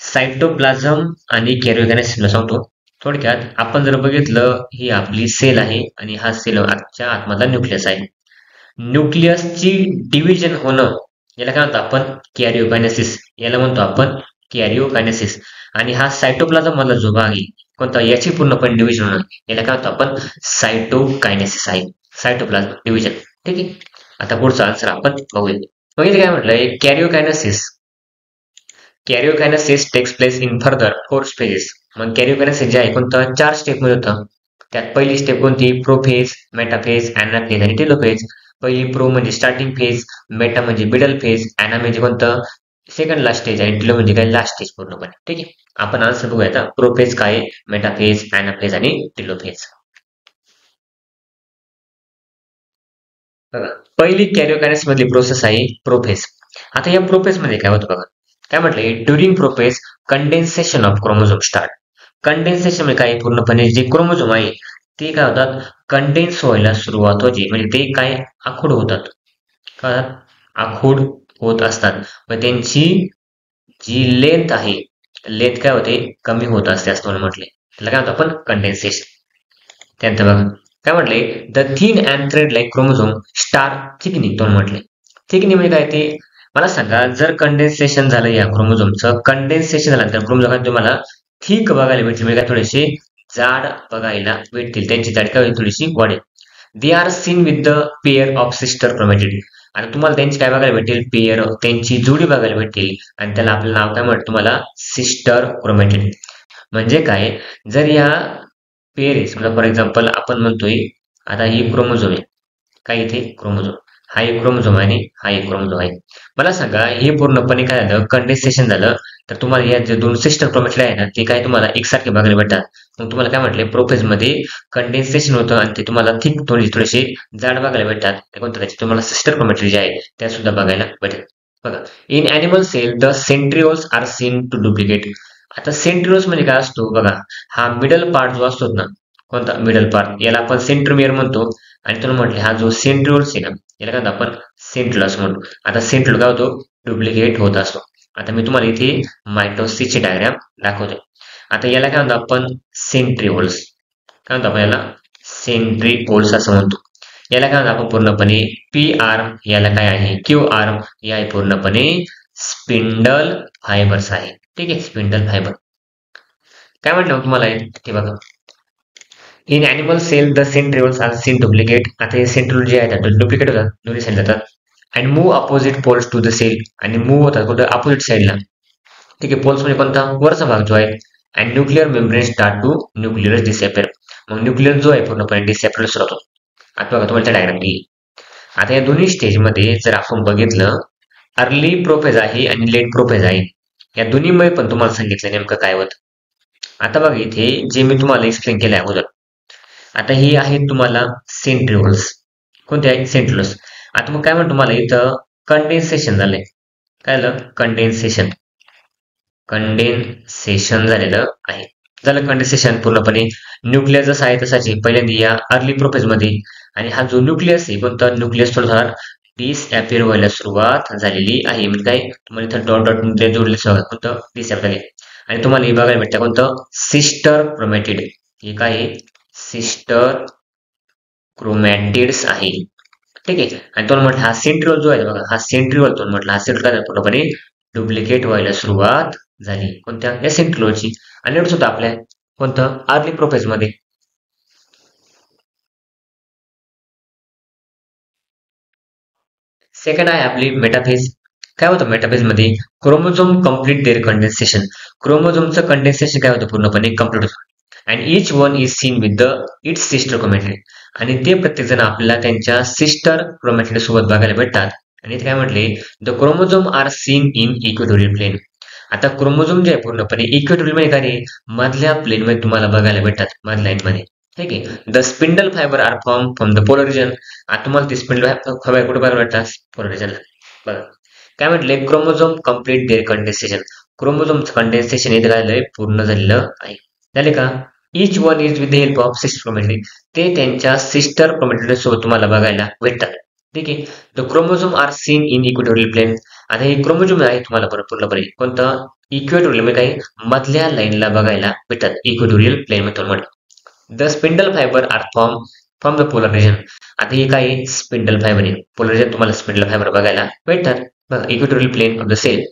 सायटोप्लाझम आणि कॅरिओकायनेसिसला सांगतो. थोडक्यात आपण जर बघितलं, ही आपली सेल आहे आणि हा सेल आजच्या आतमधला न्यूक्लियस आहे. न्यूक्लियसची डिव्हिजन होणं याला काय म्हणतो आपण, कॅरिओकायनेसिस. याला म्हणतो आपण कॅरिओकायनेसिस. आणि हा सायटोप्लाझम मधला जो भाग आहे कोणता, याची पूर्णपणे डिव्हिजन होणं याला काय म्हणतो आपण, सायटोकायनेसिस आहे, सायटोप्लाझम डिव्हिजन. ठीक आहे, आता पुढचा आन्सर आपण बघूया. मग इथे काय म्हटलंय, karyokinesis takes place in further 4 stages. मग कॅरिओकायनेसिस जे आहे कोणतं, 4 स्टेप मध्ये होतं. त्यात पहिली स्टेप कोणती, प्रोफेज, मेटाफेज, अॅनाफेज आणि टेलोफेज. पहिली प्रो म्हणजे स्टार्टिंग फेज, मेटा म्हणजे मिडल फेज, अॅना म्हणजे कोणतं, सेकंड लास्ट स्टेज आणि टेलो म्हणजे काय, लास्ट स्टेज पूर्णपणे. ठीक आहे, आपण आन्सर बघूया आता. प्रोफेज काय, मेटाफेज, अॅनाफेज आणि टेलोफेज. बघा पहिली कॅरिओकायनेसिस मधली प्रोसेस आहे प्रोफेज. आता या प्रोफेज मध्ये काय होतं बघा, काय म्हटलंय, during prophase condensation of chromosome start. Condensation म्हणजे काय, पूर्णपणे जे क्रोमोझोम आहे ते काय होतात, कंडेन्स व्हायला सुरुवात होते. म्हणजे ते काय आखूड होतात. का आखूड होत असतात. मग त्यांची जी लेंथ आहे, लेंथ काय होते, कमी होत असते असं मला म्हटले. त्याला काय म्हणतो आपण, कंडेन्सेशन. त्यानंतर बघा काय म्हटले, the thin and thread like chromosome star thickening तो म्हटले. थिकनिंग म्हणजे काय ते मला सांगा, जर कंडेन्सेशन झालं या क्रोमोझोमचं, कंडेन्सेशन झाल्यानंतर क्रोमोझोम तुम्हाला थिक बघायला भेटतील, म्हणजे काय थोडेसे जाड बघायला भेटतील, त्यांची जाडी काय होईल, थोडीशी वाढेल. They are seen with the pair of sister chromatid. आणि तुम्हाला त्यांची काय बघायला भेटेल, पेअर, त्यांची जोडी बघायला भेटेल. आणि त्याला आपलं नाव काय म्हणतं तुम्हाला, सिस्टर क्रोमॅटिड. म्हणजे काय, जर या पेअर आहे समजा, फॉर एक्झाम्पल आपण म्हणतोय आता ही क्रोमोझोम आहे, काय इथे क्रोमोझोम, हा एक क्रोमोझोम आहे आणि हा एक क्रोमोझोम आहे. मला सांगा हे पूर्णपणे काय झालं, कंडेन्सेशन झालं, तर तुम्हाला या जे दोन सिस्टर क्रोमॅटिड आहे ना, ते काय तुम्हाला एकसारखे बघायला भेटतात. मग तुम्हाला काय म्हटले, प्रोफेज मध्ये कंडेन्सेशन होतं आणि ते तुम्हाला थिक थोडेसे जाड बघायला भेटतात. ते कोणतं, त्याचे तुम्हाला सिस्टर क्रोमॅटिड जे आहे त्या सुद्धा बघायला भेटतात. बघा, in animal cell the centrioles are seen to duplicate. आता सेंट्रिओल्स म्हणजे काय असतो बघा, हा मिडल पार्ट जो असतो ना, कोणता मिडल पार्ट, याला आपण सेंट्रोमियर म्हणतो. आणि तुला म्हटले हा जो सेंट्रिओल्स आहे ना, याला काय म्हणतो आपण, सेंट्रिओल्स म्हणतो. आता सेंट्रिओल काय होतो, डुप्लिकेट होत असतो. आता मी तुम्हाला इथे मायटोसिसची डायग्राम दाखवतो. आता याला काय म्हणतो आपण, सेंट्रिओल्स. काय म्हणतो आपण याला, सेंट्रिओल्स असं म्हणतो. याला काय म्हणतो आपण पूर्णपणे, पी आर्म, याला काय आहे, क्यू आर्म, या आहे पूर्णपणे स्पिंडल फायबर्स आहे. ठीक आहे, स्पिंडल फायबर. काय म्हटलं तुम्हाला ते बघा, in animal cell the centrioles are seen duplicate. आता हे सेंट्रिओल जे आहेत डुप्लिकेट होतात, दोन्ही साईड जातात. And move opposite poles to the cell. आणि मूव्ह होतात कुठं, अपोजिट साईडला. ठीक आहे, पोल्स म्हणजे कोणता, वरचा भाग जो आहे. And nuclear membrane start to nuclear disappear. मग न्यूक्लिअर जो आहे पूर्णपणे डिसअपिअर सुरुवात होतो. आता बघा तुम्हाला डायग्राम दिली. आता या दोन्ही स्टेजमध्ये जर आपण बघितलं, अर्ली प्रोफेज आहे आणि लेट प्रोफेज आहे. या दोन्हीमध्ये पण तुम्हाला सांगितलं नेमकं काय होतं. आता बघा इथे जे मी तुम्हाला एक्सप्लेन केलं अगोदर, आता ही आहेत तुम्हाला सेंट्रिओल्स. कोणते आहेत, सेंट्रिओल्स. आता मग काय म्हणतो तुम्हाला इथं, कंडेन्सेशन झालंय. काय झालं, कंडेन्सेशन. कंडेन्सेशन झालेलं आहे. झालं कंडेन्सेशन पूर्णपणे. न्यूक्लियस जसं आहे तसाच आहे पहिल्यांदा या अर्ली प्रोफेज मध्ये. आणि हा जो न्यूक्लियस आहे, कोणता न्यूक्लियस थोडा डिसअपिअर व्हायला सुरुवात झालेली आहे. म्हणजे काय, तुम्हाला इथं डॉट डॉट मध्ये जोडले सगळं कोणतं, डिसअपिअर झाले. आणि तुम्हाला हे बघायला भेटतं कोणतं, सिस्टर क्रोमॅटिड. हे काय आहे, सिस्टर क्रोमॅटिड्स आहे. ठीक आहे. आणि तो म्हटलं हा सेंट्रिओल जो आहे बघा, हा सेंट्रिओल तो म्हटलं, हा सेंट्रिओल काय पूर्णपणे डुप्लिकेट व्हायला सुरुवात झाली. कोणत्या, या सेंट्रिओलची. आणि एवढंच होतं आपल्या कोणतं, अर्ली प्रोफेज मध्ये. सेकंड आहे आपली मेटाफेज. काय होतं मेटाफेज मध्ये, क्रोमोझोम कम्प्लीट देअर कंडेन्सेशन. क्रोमोझोमचं कंडेन्सेशन काय होतं, पूर्णपणे कम्प्लीट होतं. And each one is seen with the its sister chromatid. आणि ते प्रत्येक जण आपल्याला त्यांच्या सिस्टर क्रोमॅटिड सोबत बघायला भेटतात. आणि इथे काय म्हटले, the chromosome are seen in equatorial plane. आता क्रोमोझोम जे आहे पूर्णपणे इक्वेटोरियल मध्ये काय रे, मधल्या प्लेन मध्ये तुम्हाला बघायला भेटतात, मधल्या लाईन मध्ये. ठीक आहे. The spindle fibre are form from the polar region. आता तुम्हाला ते स्पिंडल फायबर कुठे बघायला भेटतात, पोलर रिजनला. बघा काय म्हटले, क्रोमोझोम कम्प्लीट देअर कंडेन्सेशन. क्रोमोझोमचं कंडेन्सेशन इथे झालंय, पूर्ण झालेलं आहे. झाले का, each one is with the help of sister chromatid. ते त्यांच्या सिस्टर क्रोमॅटिड सोबत तुम्हाला बघायला भेटतात. ठीक आहे. The chromosome are seen in equatorial plane. आता हे क्रोमोझोम आहे तुम्हाला पूर्णपणे कोणतं, इक्वेटोरियल म्हणजे काही मधल्या लाईनला बघायला भेटतात, इक्वेटोरियल प्लेन मध्ये म्हटलं. The spindle fibre are form from the polar region. आता हे काय आहे, स्पिंडल फायबर आहे. पोलर रिजन तुम्हाला स्पिंडल फायबर बघायला भेटतात. बघा, equatorial plane of the cell,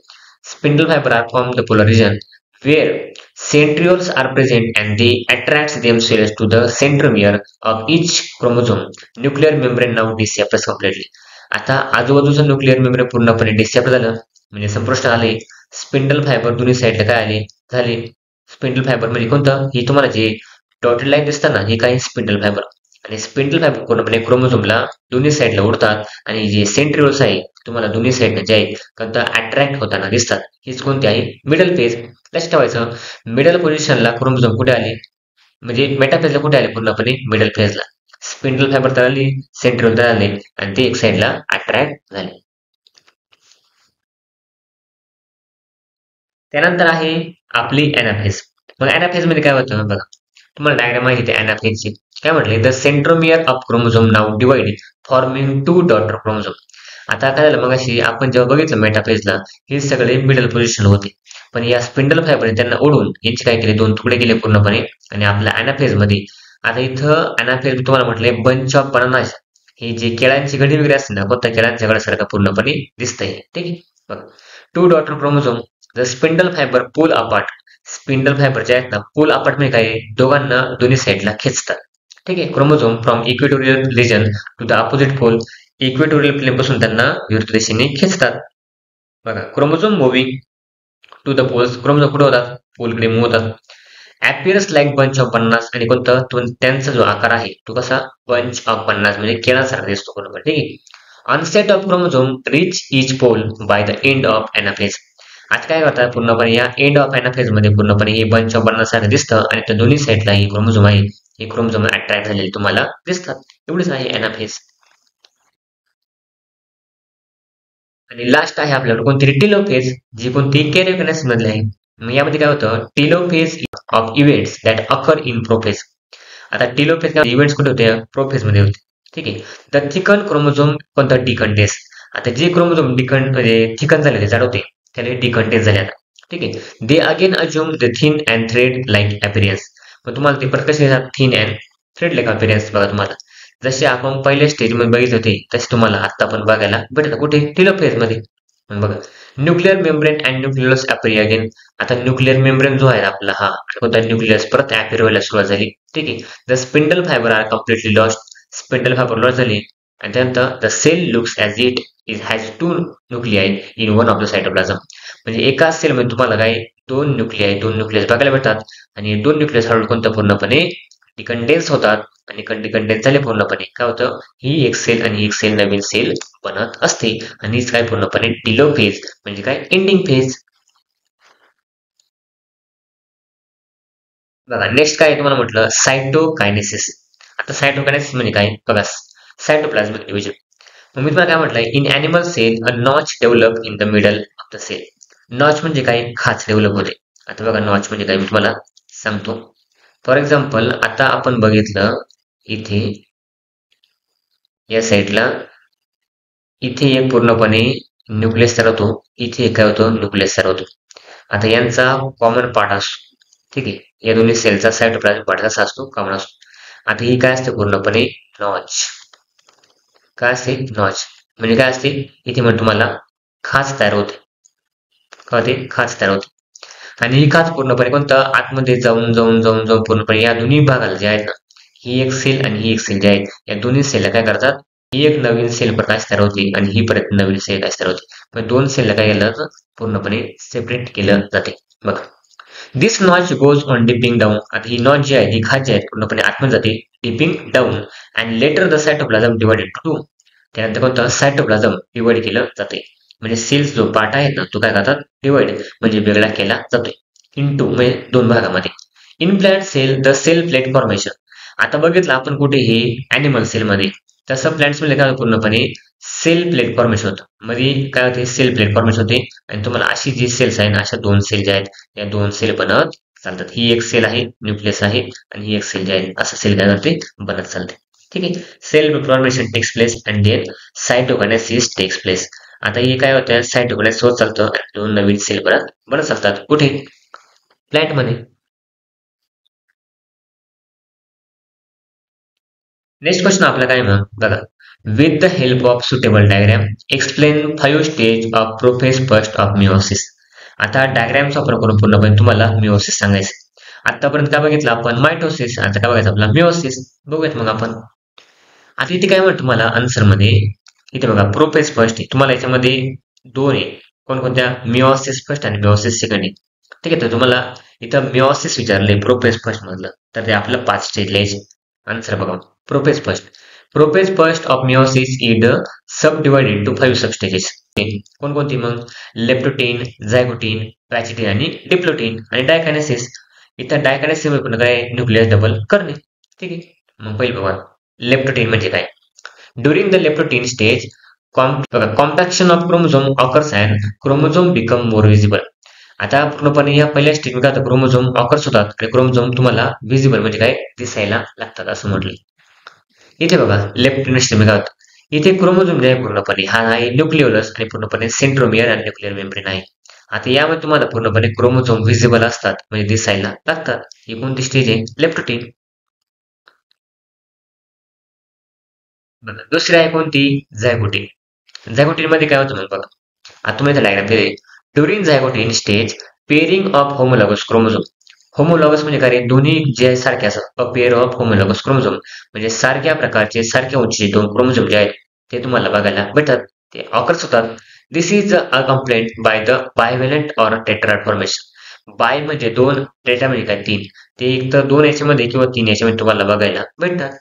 spindle fibre are from the polar region where centrioles are present and they attract themselves to the centromere of each chromosome. Nuclear membrane now disappears completely. आता आजूबाजूचं nuclear membrane पूर्णपणे disappear झालं, म्हणजे संपुष्ट आले. Spindle fibre दोन्ही साईडला काय आले, झाले. स्पिंडल फायबर म्हणजे कोणतं, हे तुम्हाला जे डॉटेड लाईन दिसतात ना, हे काय स्पिंडल फायबर. आणि स्पिंडल फायबर पूर्णपणे क्रोमोझोमला दोन्ही साईडला उडतात. आणि जे सेंट्रिओल्स आहे तुम्हाला दोन्ही साईडने जे आहे कोणतं अट्रॅक्ट होताना दिसतात. हीच कोणती आहे, मिडल फेज. लक्षात ठेवायचं, मिडल पोझिशनला क्रोमोझोम कुठे आले, म्हणजे मेटाफेजला कुठे आले, पूर्णपणे मिडल फेजला. स्पिंडल फायबर तर आली, सेंट्रिओल तर आले, आणि ते एक साईडला अट्रॅक्ट झाले. त्यानंतर आहे आपली ऍनाफेज. मग ऍनाफेज मध्ये काय होतं बघा, तुम्हाला डायग्राम माहिती आहे अनाफेजची. काय म्हटले, the centromere of chromosome now divide forming 2 daughter chromosome. आता काय झालं, मग अशी आपण जेव्हा बघितलं मेटाफेजला, हे सगळे मिडल पोझिशन होते, पण या स्पिंडल फायबरने त्यांना ओढून यांचे काय केले, दोन तुकडे केले पूर्णपणे. आणि आपल्या अनाफेज मध्ये, आता इथं अनाफेज तुम्हाला म्हटलंय बंच ऑफ बनाना, हे जे केळांची घडी वगैरे असते ना, कोणत्या केळांच्या घडासारखं पूर्णपणे दिसतंय. ठीक आहे, बघ, 2 daughter chromosome, the spindle fibre pull apart. Spindle फायबरच्या आहेत ना, पुल अपार्ट म्हणजे काय, दोघांना दोन्ही साईडला खेचतात. ठीक आहे, chromosome from equatorial region to the opposite pole. Equatorial plane पासून त्यांना विरुद्ध दिशेने खेचतात. बघा, chromosome moving to the poles, chromosome कुठे होतात, पोलकडे मूव्ह होतात. Appears like bunch of bananas, आणि कोणतं, तो त्यांचा जो आकार आहे तो कसा, बंच ऑफ बनानास म्हणजे केळासारखा दिसतो बरोबर. ठीक आहे, onset of chromosome reach each pole by the end of anaphase. आता काय करतात, पूर्णपणे या एंड ऑफ एनाफेज मध्ये पूर्णपणे हे बंच ऑफ बनानास सारखं दिसतं, आणि त्या दोन्ही साईडला ही क्रोमोझोम आहे, हे क्रोमोझोम अट्रॅक्ट झालेले तुम्हाला दिसतात. एवढेच आहे एनाफेज. आणि लास्ट आहे आपल्याकडे कोणतरी टिलोफेज, जी कोणती कॅरियोकिनेसिस मधली आहे. मग यामध्ये काय होतं, telophase of events that occur in prophase. आता टिलोफेज इव्हेंट्स कुठे होते, प्रोफेज मध्ये होते. ठीक आहे, द थिकन क्रोमोझोम कोणता, डिकंटेस. आता जे क्रोमोझोम म्हणजे थिकन झाले, ते जाड होते, त्याला डिकंटेस झाले. आता ठीक आहे, they again assume the thin and thread like appearance. मग तुम्हाला ते परत कसे येतात, thin and thread like appearance. बघा, तुम्हाला जसे आपण पहिल्या स्टेज मध्ये बघितले होते, तसे तुम्हाला आता पण बघायला भेटतात कुठे, टिलोफेज मध्ये. मग बघा, nuclear membrane and nucleus appear again. आता न्यूक्लिअर मेम्ब्रेन जो आहे आपला, हा कोणता, न्यूक्लियस परत अपीयर व्हायला सुरुवात झाली. ठीक आहे, the spindle fibre are completely lost. Spindle fibre loss झाली. आणि त्यानंतर the cell looks as it is has 2 nuclei in one of the cytoplasm. म्हणजे एका सेल मध्ये तुम्हाला काय, 2 न्यूक्लियस बघायला भेटतात, आणि 2 न्यूक्लियस हळूहळू कोणतं, पूर्णपणे डिकंडेन्स होतात. आणि डिकंडेन्स झाले पूर्णपणे, काय होतं, ही एक सेल आणि एक सेल नवीन सेल बनत असते. आणि काय, पूर्णपणे टिलोफेज म्हणजे काय, एंडिंग फेज. बघा, नेक्स्ट काय तुम्हाला म्हटलं, सायटोकायनेसिस. आता सायटोकायनेसिस म्हणजे काय, बघा, सायटोप्लाझमिक डिव्हिजन. मग मी तुम्हाला काय म्हटलंय, in animal cell a notch develop in the middle of the cell. Notch म्हणजे काय, खाच डेव्हलप होते. आता बघा, नॉच म्हणजे काय मी तुम्हाला सांगतो. फॉर एक्झाम्पल, आता आपण बघितलं इथे या साईडला, इथे एक पूर्णपणे न्यूक्लियस तयार होतो, इथे एक काय होतो, न्यूक्लियस तयार होतो. आता यांचा कॉमन पार्ट असतो. ठीक आहे, या दोन्ही सेलचा सायटोप्लाझमिक पार्ट कसा असतो, कॉमन असतो. आता ही काय असते, पूर्णपणे नॉच. काय असते, नॉच म्हणजे काय असते, इथे म्हणजे तुम्हाला खाच तयार होते. का ते खाच तयार होते. आणि ही खाच पूर्णपणे कोणतं, आतमध्ये जाऊन जाऊन जाऊन जाऊन पूर्णपणे या दोन्ही भागाला जे आहेत ना, ही एक सेल आणि ही एक सेल जे आहे, या दोन्ही सेलला काय करतात, ही एक नवीन सेल प्रकाश तयार होते, आणि ही परत नवीन सेल काय तयार होते. मग दोन सेलला काय केलं जातं, पूर्णपणे सेपरेट केलं जाते. बघा, this notch goes on dipping down. आता ही नॉच जी आहे, ही खाच जी आहे, पूर्णपणे आतमध्ये जाते, dipping down. And later the cytoplasm divided to 2. त्यानंतर कोणतं, सायटोप्लाझम डिवाइड केलं जाते. म्हणजे सेल्स जो पार्ट आहे ना, तो काय करतात, डिवाइड म्हणजे वेगळा केला जातोय, इंटू म्हणजे दोन भागामध्ये. In plant cell the cell plate formation. आता बघितलं आपण कुठे, हे अॅनिमल सेल मध्ये, तसं प्लांट्स मध्ये काय पूर्णपणे सेल प्लेट फॉर्मेशन होतं. मध्ये काय होते, सेल प्लेट फॉर्मेशन होते. आणि तुम्हाला अशी जी सेल्स आहे ना, अशा दोन सेल ज्या आहेत, या दोन सेल बनत चालतात. ही एक सेल आहे, न्यूक्लियस आहे, आणि ही एक सेल जी आहे, असं सेल काय करते, बनत चालते. ठीक आहे, cell formation takes place and then cytokinesis takes place. आता हे काय होतं, सायटोकायनेसिस होत चालतं, आणि दोन नवीन सेल बनत चालतात. कुठे, प्लांट मध्ये. नेक्स्ट क्वेश्चन आपला काय मग बघा, with the help of suitable diagram explain 5 stage of prophase first of meiosis. आता डायग्रामचा वापर करून पूर्णपणे तुम्हाला मिओसिस सांगायचं. आतापर्यंत काय बघितलं आपण, मायटोसिस. आता काय बघायचं आपला, मिओसिस. बघूयात मग आपण. आता इथे काय म्हणतो तुम्हाला आन्सर मध्ये, इथे बघा, प्रोफेज फर्स्ट तुम्हाला याच्यामध्ये दोन आहे, कोणकोणत्या, मिओसिस फर्स्ट आणि मिओसिस सेकंड आहे. ठीक आहे, तर तुम्हाला इथं मिओसिस विचारले प्रोफेज फर्स्ट मधलं, तर ते आपलं 5 स्टेज लिहायचे. आन्सर बघा, prophase first. Prophase first of meiosis is subdivided to 5 sub stages. कोणकोणती मग, लेप्टोटीन, झायगोटीन, पॅचिटीन आणि डिप्लोटीन. आणि डायकायनेसिस, इथं डायकायनेसिस मध्ये काय, न्यूक्लियस डबल करणे. ठीक आहे, मग पहिलं बघा, लेप्टोटीन म्हणजे काय. During the leptotene stage compaction of chromosome occurs and chromosome become more visible. आता पूर्णपणे या पहिल्या स्टेजमध्ये काय होतं, क्रोमोझोम ऑकर्स होतात आणि क्रोमोझोम तुम्हाला व्हिजिबल म्हणजे काय दिसायला लागतात असं म्हटलं. इथे बघा लेफ्ट स्टेम काय होतं, इथे क्रोमोझोम जे आहे पूर्णपणे हा आहे न्यूक्लिओलस आणि पूर्णपणे सेंट्रोमियर आणि न्यूक्लिअर मेम्ब्रेन आहे. आता यामध्ये तुम्हाला पूर्णपणे क्रोमोझोम व्हिजिबल असतात म्हणजे दिसायला लागतात. ही कोणती स्टेज आहे, लेप्टोटीन. बघा दुसरी आहे कोणती, झायगोटीन. झायगोटीन मध्ये काय होतं मग बघा, आता तुम्ही डायग्राम दिले. During zygotene stage pairing of homologous chromosome. Homologous म्हणजे काय रे, दोन्ही जे सारखे असतात. A pair of homologous chromosome म्हणजे सारख्या प्रकारचे सारख्या उंचीचे दोन क्रोमोझोम जे आहेत ते तुम्हाला बघायला भेटतात, ते ऑकर्स होतात. This is accompanied by the bivalent or tetrad formation. Bi म्हणजे दोन, टेट्रा म्हणजे काय तीन. ते एक तर दोन याच्यामध्ये किंवा तीन याच्यामध्ये तुम्हाला बघायला भेटतात.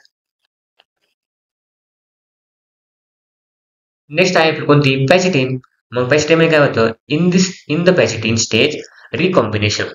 नेक्स्ट आहे कोणती, पॅसिटिन. मग पॅसिटिन मध्ये काय होतं, इन द पॅसिटिन स्टेज रिकॉम्बिनेशन.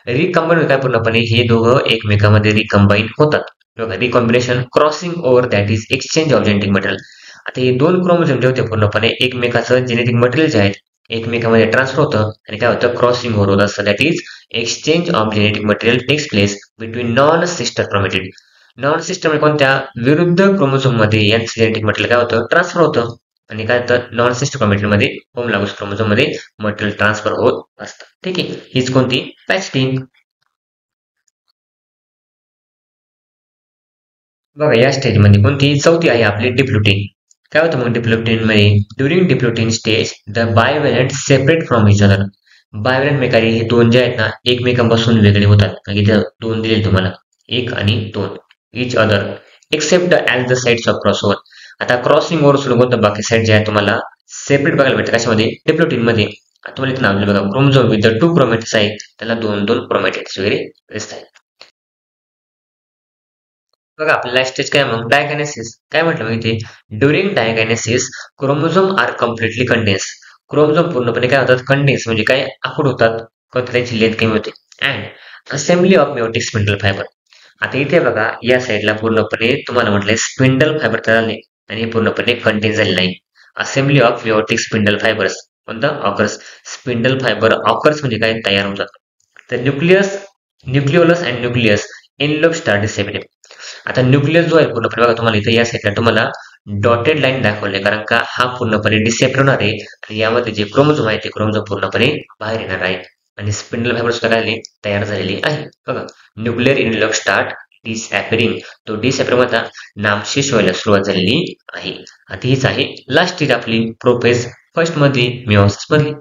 रिकॉम्बाईन काय पूर्णपणे हे दोघं एकमेकांमध्ये रिकॉम्बाईन होतात. बघा recombination crossing over that is exchange of genetic material. आता हे दोन क्रोमोझोम जे होते पूर्णपणे एकमेकाचं जेनेटिक मटेरियल जे आहेत एकमेकांमध्ये ट्रान्सफर होतं आणि काय होतं, क्रॉसिंग ओव्हर होत असतं. That is exchange of genetic material takes place between non sister chromatid. Non sister कोणत्या, विरुद्ध क्रोमोझोम मध्ये यांचं जेनेटिक मटेरियल काय होतं, ट्रान्सफर होतं. आणि काय तर नॉन सिस्टर क्रोमॅटिड मध्ये होमोलॉगस क्रोमोझोम मध्ये मटेरियल ट्रान्सफर होत असतं. ठीक आहे, हीच कोणती, पॅस्टिन. बघा या स्टेज मध्ये कोणती, चौथी आहे आपली डिप्लोटिन. काय होतं मग डिप्लोटिन मध्ये, during diplotene stage the bivalent separate from each other. Bivalent मेकारी हे दोन जे आहेत ना एकमेकांपासून वेगळे होतात. कारण इथे दोन दिले तुम्हाला, एक आणि दोन, each other except as the sides of crossover. आता क्रॉसिंग ओव्हर सोडून कोणतं बाकी साईड जे आहे तुम्हाला सेपरेट बघायला भेटतं कशामध्ये, डिप्लोटिन मध्ये. आता तुम्हाला इथे नाव दिलं बघा, chromosome with the two chromatids आहे त्याला दोन दोन क्रोमॅटिड्स वगैरे दिसत आहेत. बघा आपल्याला स्टेज काय मग, डायगॅनेसिस. काय म्हटलं मग इथे, during diakinesis chromosome are completely condense. Chromosome पूर्णपणे काय होतात, कंडेन्स म्हणजे काय आखूड होतात, त्यांची लेंथ कमी होते. And assembly of meiotic spindle fibre. आता इथे बघा या साईडला पूर्णपणे तुम्हाला म्हटलंय स्पिंडल फायबर तयार झाले आणि हे पूर्णपणे कंटेन झाले नाही. Assembly of meiotic spindle fibres कोणतं, ऑकर्स. स्पिंडल फायबर ऑकर्स म्हणजे काय, तयार होतात. तर nucleus, nucleolus and nucleus envelope start disseminate. आता न्यूक्लियस जो आहे पूर्णपणे बघा तुम्हाला इथे या साईडला तुम्हाला डॉटेड लाईन दाखवले, कारण का हा पूर्णपणे डिसेप्ट होणार आहे आणि यामध्ये जे क्रोमोझोम आहे ते क्रोमोझोम पूर्णपणे बाहेर येणार आहे आणि स्पिंडल फायबर सुद्धा काय तयार झालेली आहे. बघा न्यूक्लिअर इनलॉक स्टार्ट डिसॅपरिंग, तो डिसॅपर मधला नामशेष व्हायला सुरुवात झालेली आहे. आता हीच आहे लास्ट स्टेज आपली प्रोफेज फर्स्ट मधली, मिओसिस मधली.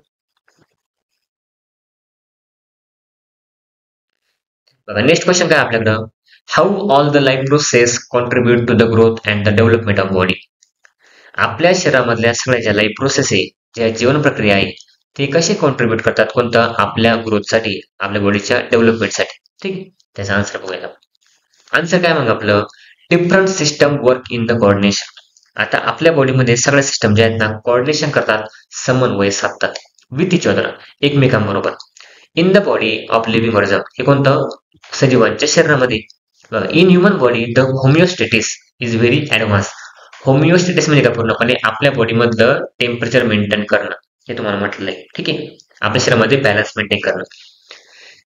बघा नेक्स्ट क्वेश्चन काय आपल्याकडं, how all the life process contribute to the growth and the development of body. आपल्या शरीरामधल्या सगळ्या ज्या लाईफ प्रोसेस आहे, ज्या जीवन प्रक्रिया आहे, ते कसे कॉन्ट्रीब्युट करतात कोणतं, आपल्या ग्रोथसाठी, आपल्या बॉडीच्या डेव्हलपमेंटसाठी. ठीक आहे, त्याचा आन्सर बघूया. आन्सर काय मग आपलं, different system work in the coordination. आता आपल्या बॉडीमध्ये सगळ्या सिस्टम जे आहेत ना कोऑर्डिनेशन करतात, समन्वय साधतात विथ इच अदर, एकमेकांबरोबर. In the body of living organism, हे कोणतं, सजीवांच्या शरीरामध्ये. In human body the homeostasis is very advance. Homeostasis म्हणजे काय, पूर्णपणे आपल्या बॉडीमधलं टेम्परेचर मेंटेन करणं, हे तुम्हाला म्हटलेलं आहे. ठीक आहे, आपल्या शरीरामध्ये बॅलन्स मेंटेन करणं.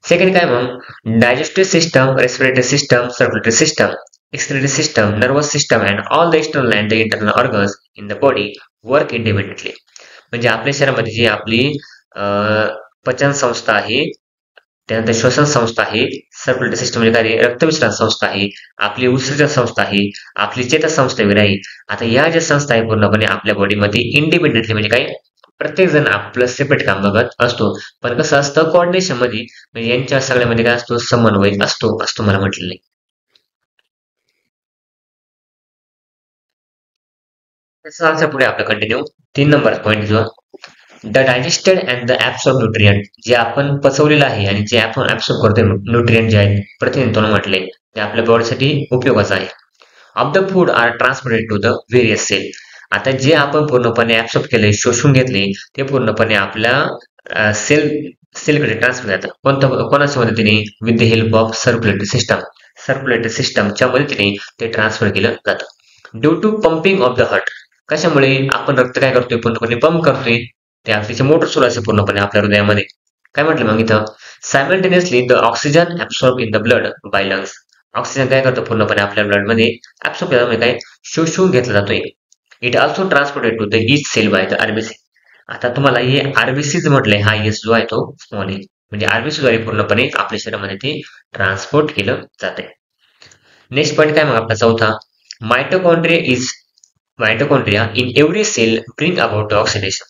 सेकंड काय मग, digestive system, respiratory system, circulatory system, excretory system, nervous system and all the external and the internal organs in the body work independently. म्हणजे आपल्या शरीरामध्ये जी आपली पचन संस्था आहे, त्यानंतर श्वसन संस्था आहे, सर्क्युलेटरी सिस्टम म्हणजे काय, रक्तविश्रान संस्था आहे, आपली उत्सर्जन संस्था आहे, आपली चेतासंस्था वगैरे आहे. आता या ज्या संस्था आहे पूर्णपणे आपल्या बॉडीमध्ये इंडिपेंडेंटली म्हणजे काय, प्रत्येक जण आपलं सेपरेट काम बघत असतो, पण कसं असतं कोऑर्डिनेशन मध्ये, म्हणजे यांच्या सगळ्यामध्ये काय असतो, समन्वय असतो असतो मला म्हटलेलं आहे. त्याचा आन्सर पुढे आपलं कंटिन्यू. 3 नंबर पॉईंट जो, the digested and the absorb nutrient, जे आपण पचवलेलं आहे आणि जे आपण ऍब्सॉर्ब करतोय न्यूट्रियंट जे आहेत प्रतिनिधित्वानं म्हटले, ते आपल्या बॉडीसाठी उपयोगाचं आहे. Of the food are transferred to the various cell. आता जे आपण पूर्णपणे ऍब्सॉर्ब केले, शोषून घेतले, ते पूर्णपणे आपल्या सेल सेलकडे ट्रान्सफर जातं. कोणाच्या मदतीने, with the help of circulatory system. Circulatory सिस्टमच्या मदतीने ते ट्रान्सफर केलं जातं. Due to pumping of the heart, कशामुळे आपण रक्त काय करतोय, पूर्णपणे पंप करतोय, ते अतिशय मोटर सुरू असेल पूर्णपणे आपल्या हृदयामध्ये. काय म्हटलं मग इथं, simultaneously the oxygen absorb in the blood by lungs. Oxygen काय करतो पूर्णपणे आपल्या ब्लड मध्ये ऍब्सॉर्ब केला, काय शोषून घेतला जातोय. It also transported to the each cell by the RBC. आता तुम्हाला हे आरबीसीच म्हटलंय, हा एस जो आहे तो स्मॉल ए, म्हणजे आरबीसी द्वारे पूर्णपणे आपल्या शरीरामध्ये ते ट्रान्सपोर्ट केलं जाते. नेक्स्ट पॉईंट काय मग आपला चौथा, mitochondria is mitochondria in every cell bring about oxidation.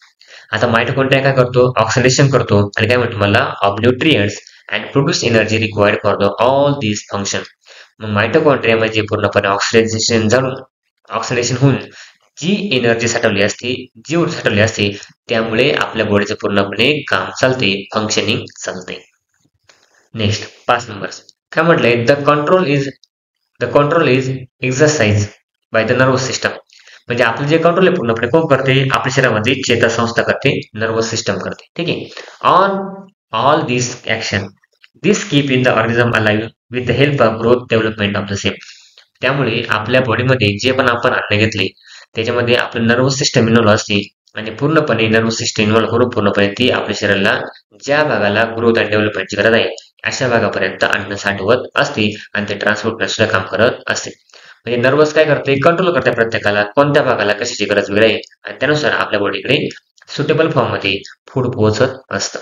आता मायटोकॉन्ड्रिया काय करतो, ऑक्सिडेशन करतो आणि काय म्हणतो मला of nutrients and produce energy required for the all this function. मग मायटोकॉन्ड्रिया म्हणजे पूर्णपणे ऑक्सिडेशन होऊन जी एनर्जी साठवली असते, जी ऊर्जा साठवली असते, त्यामुळे आपल्या बॉडीचं पूर्णपणे काम चालते, फंक्शनिंग चालते. नेक्स्ट 5 नंबर काय म्हटलंय, the control is exercise by the nervous system. म्हणजे आपलं जे कंट्रोल आहे पूर्णपणे कोण करते, आपल्या शरीरामध्ये चेतासंस्था करते, नर्वस सिस्टम करते. ठीक आहे. On all this action this keep in the organism alive with the help of growth development of the same. त्यामुळे आपल्या बॉडीमध्ये जे पण आपण अन्न घेतले त्याच्यामध्ये आपलं नर्वस सिस्टम इन्व्हॉल्व असते आणि पूर्णपणे नर्वस सिस्टम इन्व्हॉल्व करून पूर्णपणे ती आपल्या शरीराला ज्या भागाला ग्रोथ आणि डेव्हलपमेंटची गरज आहे अशा भागापर्यंत अन्न साठवत असते आणि ते ट्रान्सपोर्ट सुद्धा काम करत असते. म्हणजे नर्वस काय करते, कंट्रोल करते प्रत्येकाला कोणत्या भागाला कशाची गरज वेगळी आहे आणि त्यानुसार आपल्या बॉडीकडे सुटेबल फॉर्म मध्ये फूड पोहोचत असतं.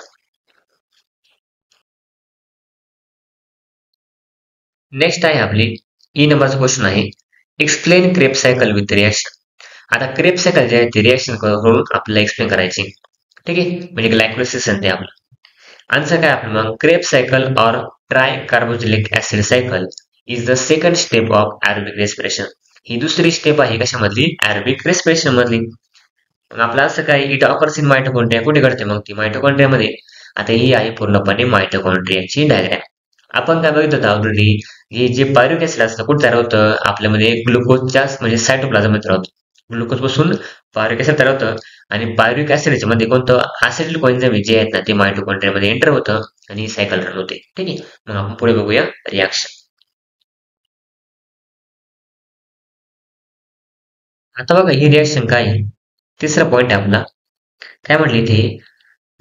नेक्स्ट आहे आपली ई नंबरचा क्वेश्चन आहे, explain Kreb cycle with reaction. आता क्रेब सायकल जे आहे ते रिॲक्शन करून आपल्याला एक्सप्लेन करायची. ठीक आहे, म्हणजे ग्लायकोलिसिस ते आपलं आन्सर काय आपलं मग, Krebs cycle or tricarboxylic acid cycle is the second step of aerobic respiration. ही दुसरी स्टेप आहे कशामधली, ऍरोबिक रेस्पिरेशन मधली. मग आपलं असं काय, इट ऑकर्स इन मायटोकॉन्ड्रिया, कुठे घडते मग ती मायटोकॉन्ड्रिया मध्ये. आता ही आहे पूर्णपणे मायटोकॉन्ड्रियाची डायग्राम. आपण काय बघित होतो ऑलरेडी, हे जे पायरुक ऍसिड असतं कुठे तयार होतं आपल्यामध्ये, ग्लुकोजच्या म्हणजे सायटोप्लाझम मध्ये तयार होतं. ग्लुकोज पासून पायरुक ऍसिड तयार होतं आणि पायरुक ऍसिड मध्ये कोणतं ऍसिटिल कोएन्झाइम जे आहेत ना ते मायटोकॉन्ड्रिया मध्ये एंटर होतं आणि सायकल रन होते. ठीक आहे, मग आपण पुढे बघूया रिॲक्शन. आता बघा ही रिॲक्शन काय आहे, तिसरा पॉईंट आहे आपला. काय म्हटले इथे,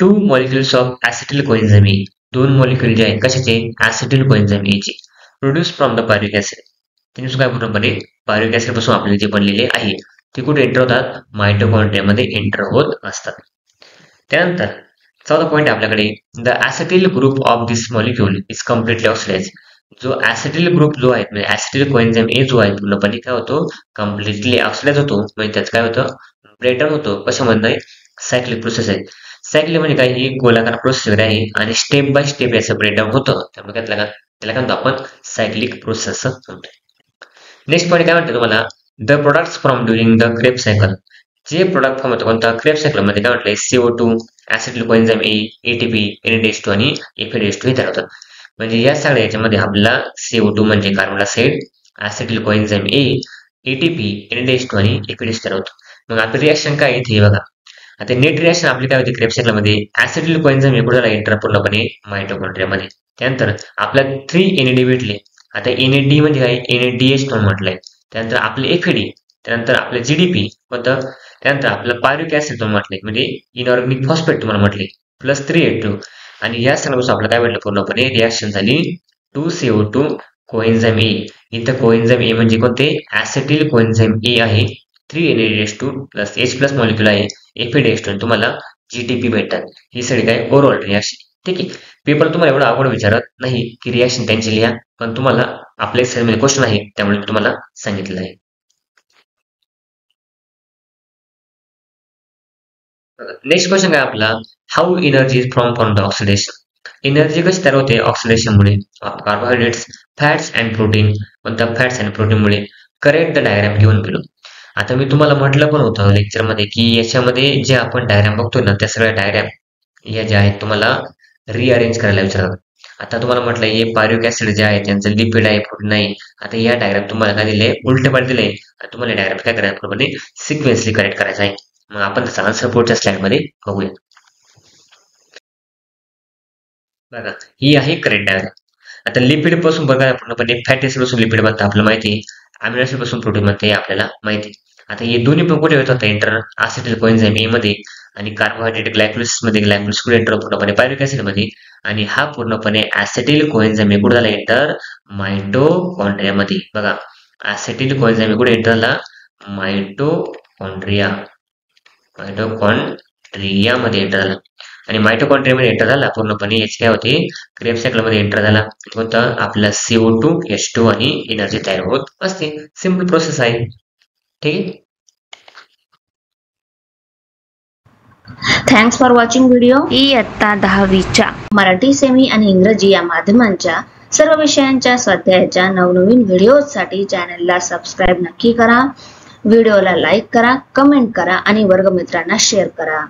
टू मॉलिक्युल्स ऑफ ऍसिटिल कोएन्झाइम ए, दोन मॉलिक्युल जे आहेत कशाचे, ऍसिटिल कोएन्झाइम ए चे, प्रोड्यूस फ्रॉम द पायरुक ऍसिड. त्यांनी काय पूर्णपणे पायरुक ऍसिड पासून आपल्याला जे बनलेले आहे ते कुठे एंटर होतात, मायटोकॉन्ड्रिया मध्ये एंटर होत असतात. त्यानंतर चौथा पॉईंट आपल्याकडे, the acetyl group of this molecule is completely oxidise. जो ऍसिटिल ग्रुप जो आहे म्हणजे ऍसिटिल कोएन्झाइम ए जो आहे पूर्णपणे काय होतो, कम्प्लिटली ऑक्सिडाइज होतो. म्हणजे त्याचं काय होतं, ब्रेकडाऊन होतो. कशामध्ये, सायक्लिक प्रोसेस आहे. सायक्लिक म्हणजे काय, ही गोलाकार प्रोसेस आहे आणि स्टेप बाय स्टेप याचं ब्रेकडाऊन होतं. त्यामुळे त्याला काय म्हणतो आपण, सायक्लिक प्रोसेस म्हणतो. नेक्स्ट पॉईंट काय म्हणतो तुम्हाला, the products from during the Kreb cycle. जे प्रोडक्ट फॉर्म होतं कोणता, क्रेब सायकल मध्ये काय म्हटलंय, CO2, ऍसिटिल कोएन्झाइम ए, ATP, NADH2 आणि FADH2 हे तयार होतात. म्हणजे या सगळ्या याच्यामध्ये आपल्याला CO2 म्हणजे कार्बन डायऑक्साइड, ऍसिटिल कोएन्झाइम ए, ATP, NADH2 आणि FADH तयार होतो. मग आपली रिॲक्शन काय इथे बघा. आता नेट रिॲक्शन आपली काय होती क्रेब सायकल मध्ये, ऍसिटिल कोएन्झाइम हे कुठे एंटर पूर्णपणे मायटोकॉन्ड्रिया मध्ये. त्यानंतर आपल्याला 3 NAD भेटले. आता NAD म्हणजे काय, NADH2 म्हटलंय. त्यानंतर आपले FAD, त्यानंतर आपले GDP कोणतं, त्यानंतर आपलं पायरुक ऍसिड म्हटले म्हणजे इनऑर्गॅनिक फॉस्फेट तुम्हाला म्हटले, प्लस 3H2 आणि या सगळ्या आपलं काय भेटलं पूर्णपणे रिॲक्शन झाली 2CO2 कोएन्झाइम ए. इथं कोएन्झाइम ए म्हणजे कोणते, ऍसिटिल कोएन्झाइम ए आहे. 3NADH2 plus H plus molecule आहे, FADH2 तुम्हाला GTP भेटतात. ही सगळी काय ओव्हरऑल रिॲक्शन. ठीक आहे, पेपर तुम्हाला एवढं अवघड विचारत नाही की रिॲक्शन त्यांची लिहा, पण तुम्हाला आपल्या एक्सरसाइज मध्ये क्वेश्चन आहे त्यामुळे मी तुम्हाला सांगितलं आहे. नेक्स्ट क्वेश्चन काय आपला, how energy is from the oxidation. Energy कशी तयार होते ऑक्सिडेशन मुळे, कार्बोहायड्रेट्स, फॅट्स अँड प्रोटीन, कोणत्या फॅट्स अँड प्रोटीन मुळे. Correct the diagram given below. आता मी तुम्हाला म्हटलं पण होतं लेक्चर मध्ये की याच्यामध्ये जे आपण डायग्राम बघतोय ना त्या सगळ्या डायग्राम या ज्या आहेत तुम्हाला रिअरेंज करायला विचारतात. आता तुम्हाला म्हटलं हे पायरुक ऍसिड जे आहे त्यांचं लिपिड आहे, प्रोटीन नाही. आता या डायग्राम तुम्हाला काय दिले, उलटे पाठ दिले. तुम्हाला डायग्राम काय करायचं पूर्णपणे सिक्वेन्सली करेक्ट करायचा आहे. मग आपण त्याचा आन्सर पुढच्या स्लाइड मध्ये बघूया. बघा ही आहे करेक्ट डायग्राम. आता लिपिड पासून बघा पूर्णपणे फॅटी ऍसिड पासून लिपिड बनतं आपल्याला माहिती, अमिनो ऍसिड पासून प्रोटीन बनते आपल्याला माहिती. आता हे दोन्ही पण कुठे होतात एंटर, ऍसिटिल कोएन्झाइम ए मध्ये आणि कार्बोहायड्रेट ग्लायकोलिसिस मध्ये ग्लायकोलिसिस कुठे एंटर पूर्णपणे पायरुव्हिक ऍसिड मध्ये आणि हा पूर्णपणे ऍसिटिल कोएन्झाइम कुठे झाला एंटर मायटोकॉन्ड्रिया मध्ये बघा ऍसिटिल कोएन्झाइम कुठे एंटर झाला मायटोकॉन्ड्रिया मध्ये एंटर झाला आणि मायटोकॉन्ड्रिया मध्ये एंटर झाला पूर्णपणे याची काय होते क्रेब सायकल मध्ये एंटर झाला कोणता आपला CO2 H2 आणि एनर्जी तयार होत असते सिंपल प्रोसेस आहे ठीक आहे थँक्स फॉर वॉचिंग व्हिडिओ इयत्ता 10वीच्या मराठी सेमी आणि इंग्रजी या माध्यमांच्या सर्व विषयांच्या स्वाध्यायाच्या नवनवीन व्हिडिओसाठी चॅनलला सबस्क्राईब नक्की करा व्हिडिओला लाईक करा कमेंट करा आणि वर्गमित्रांना शेअर करा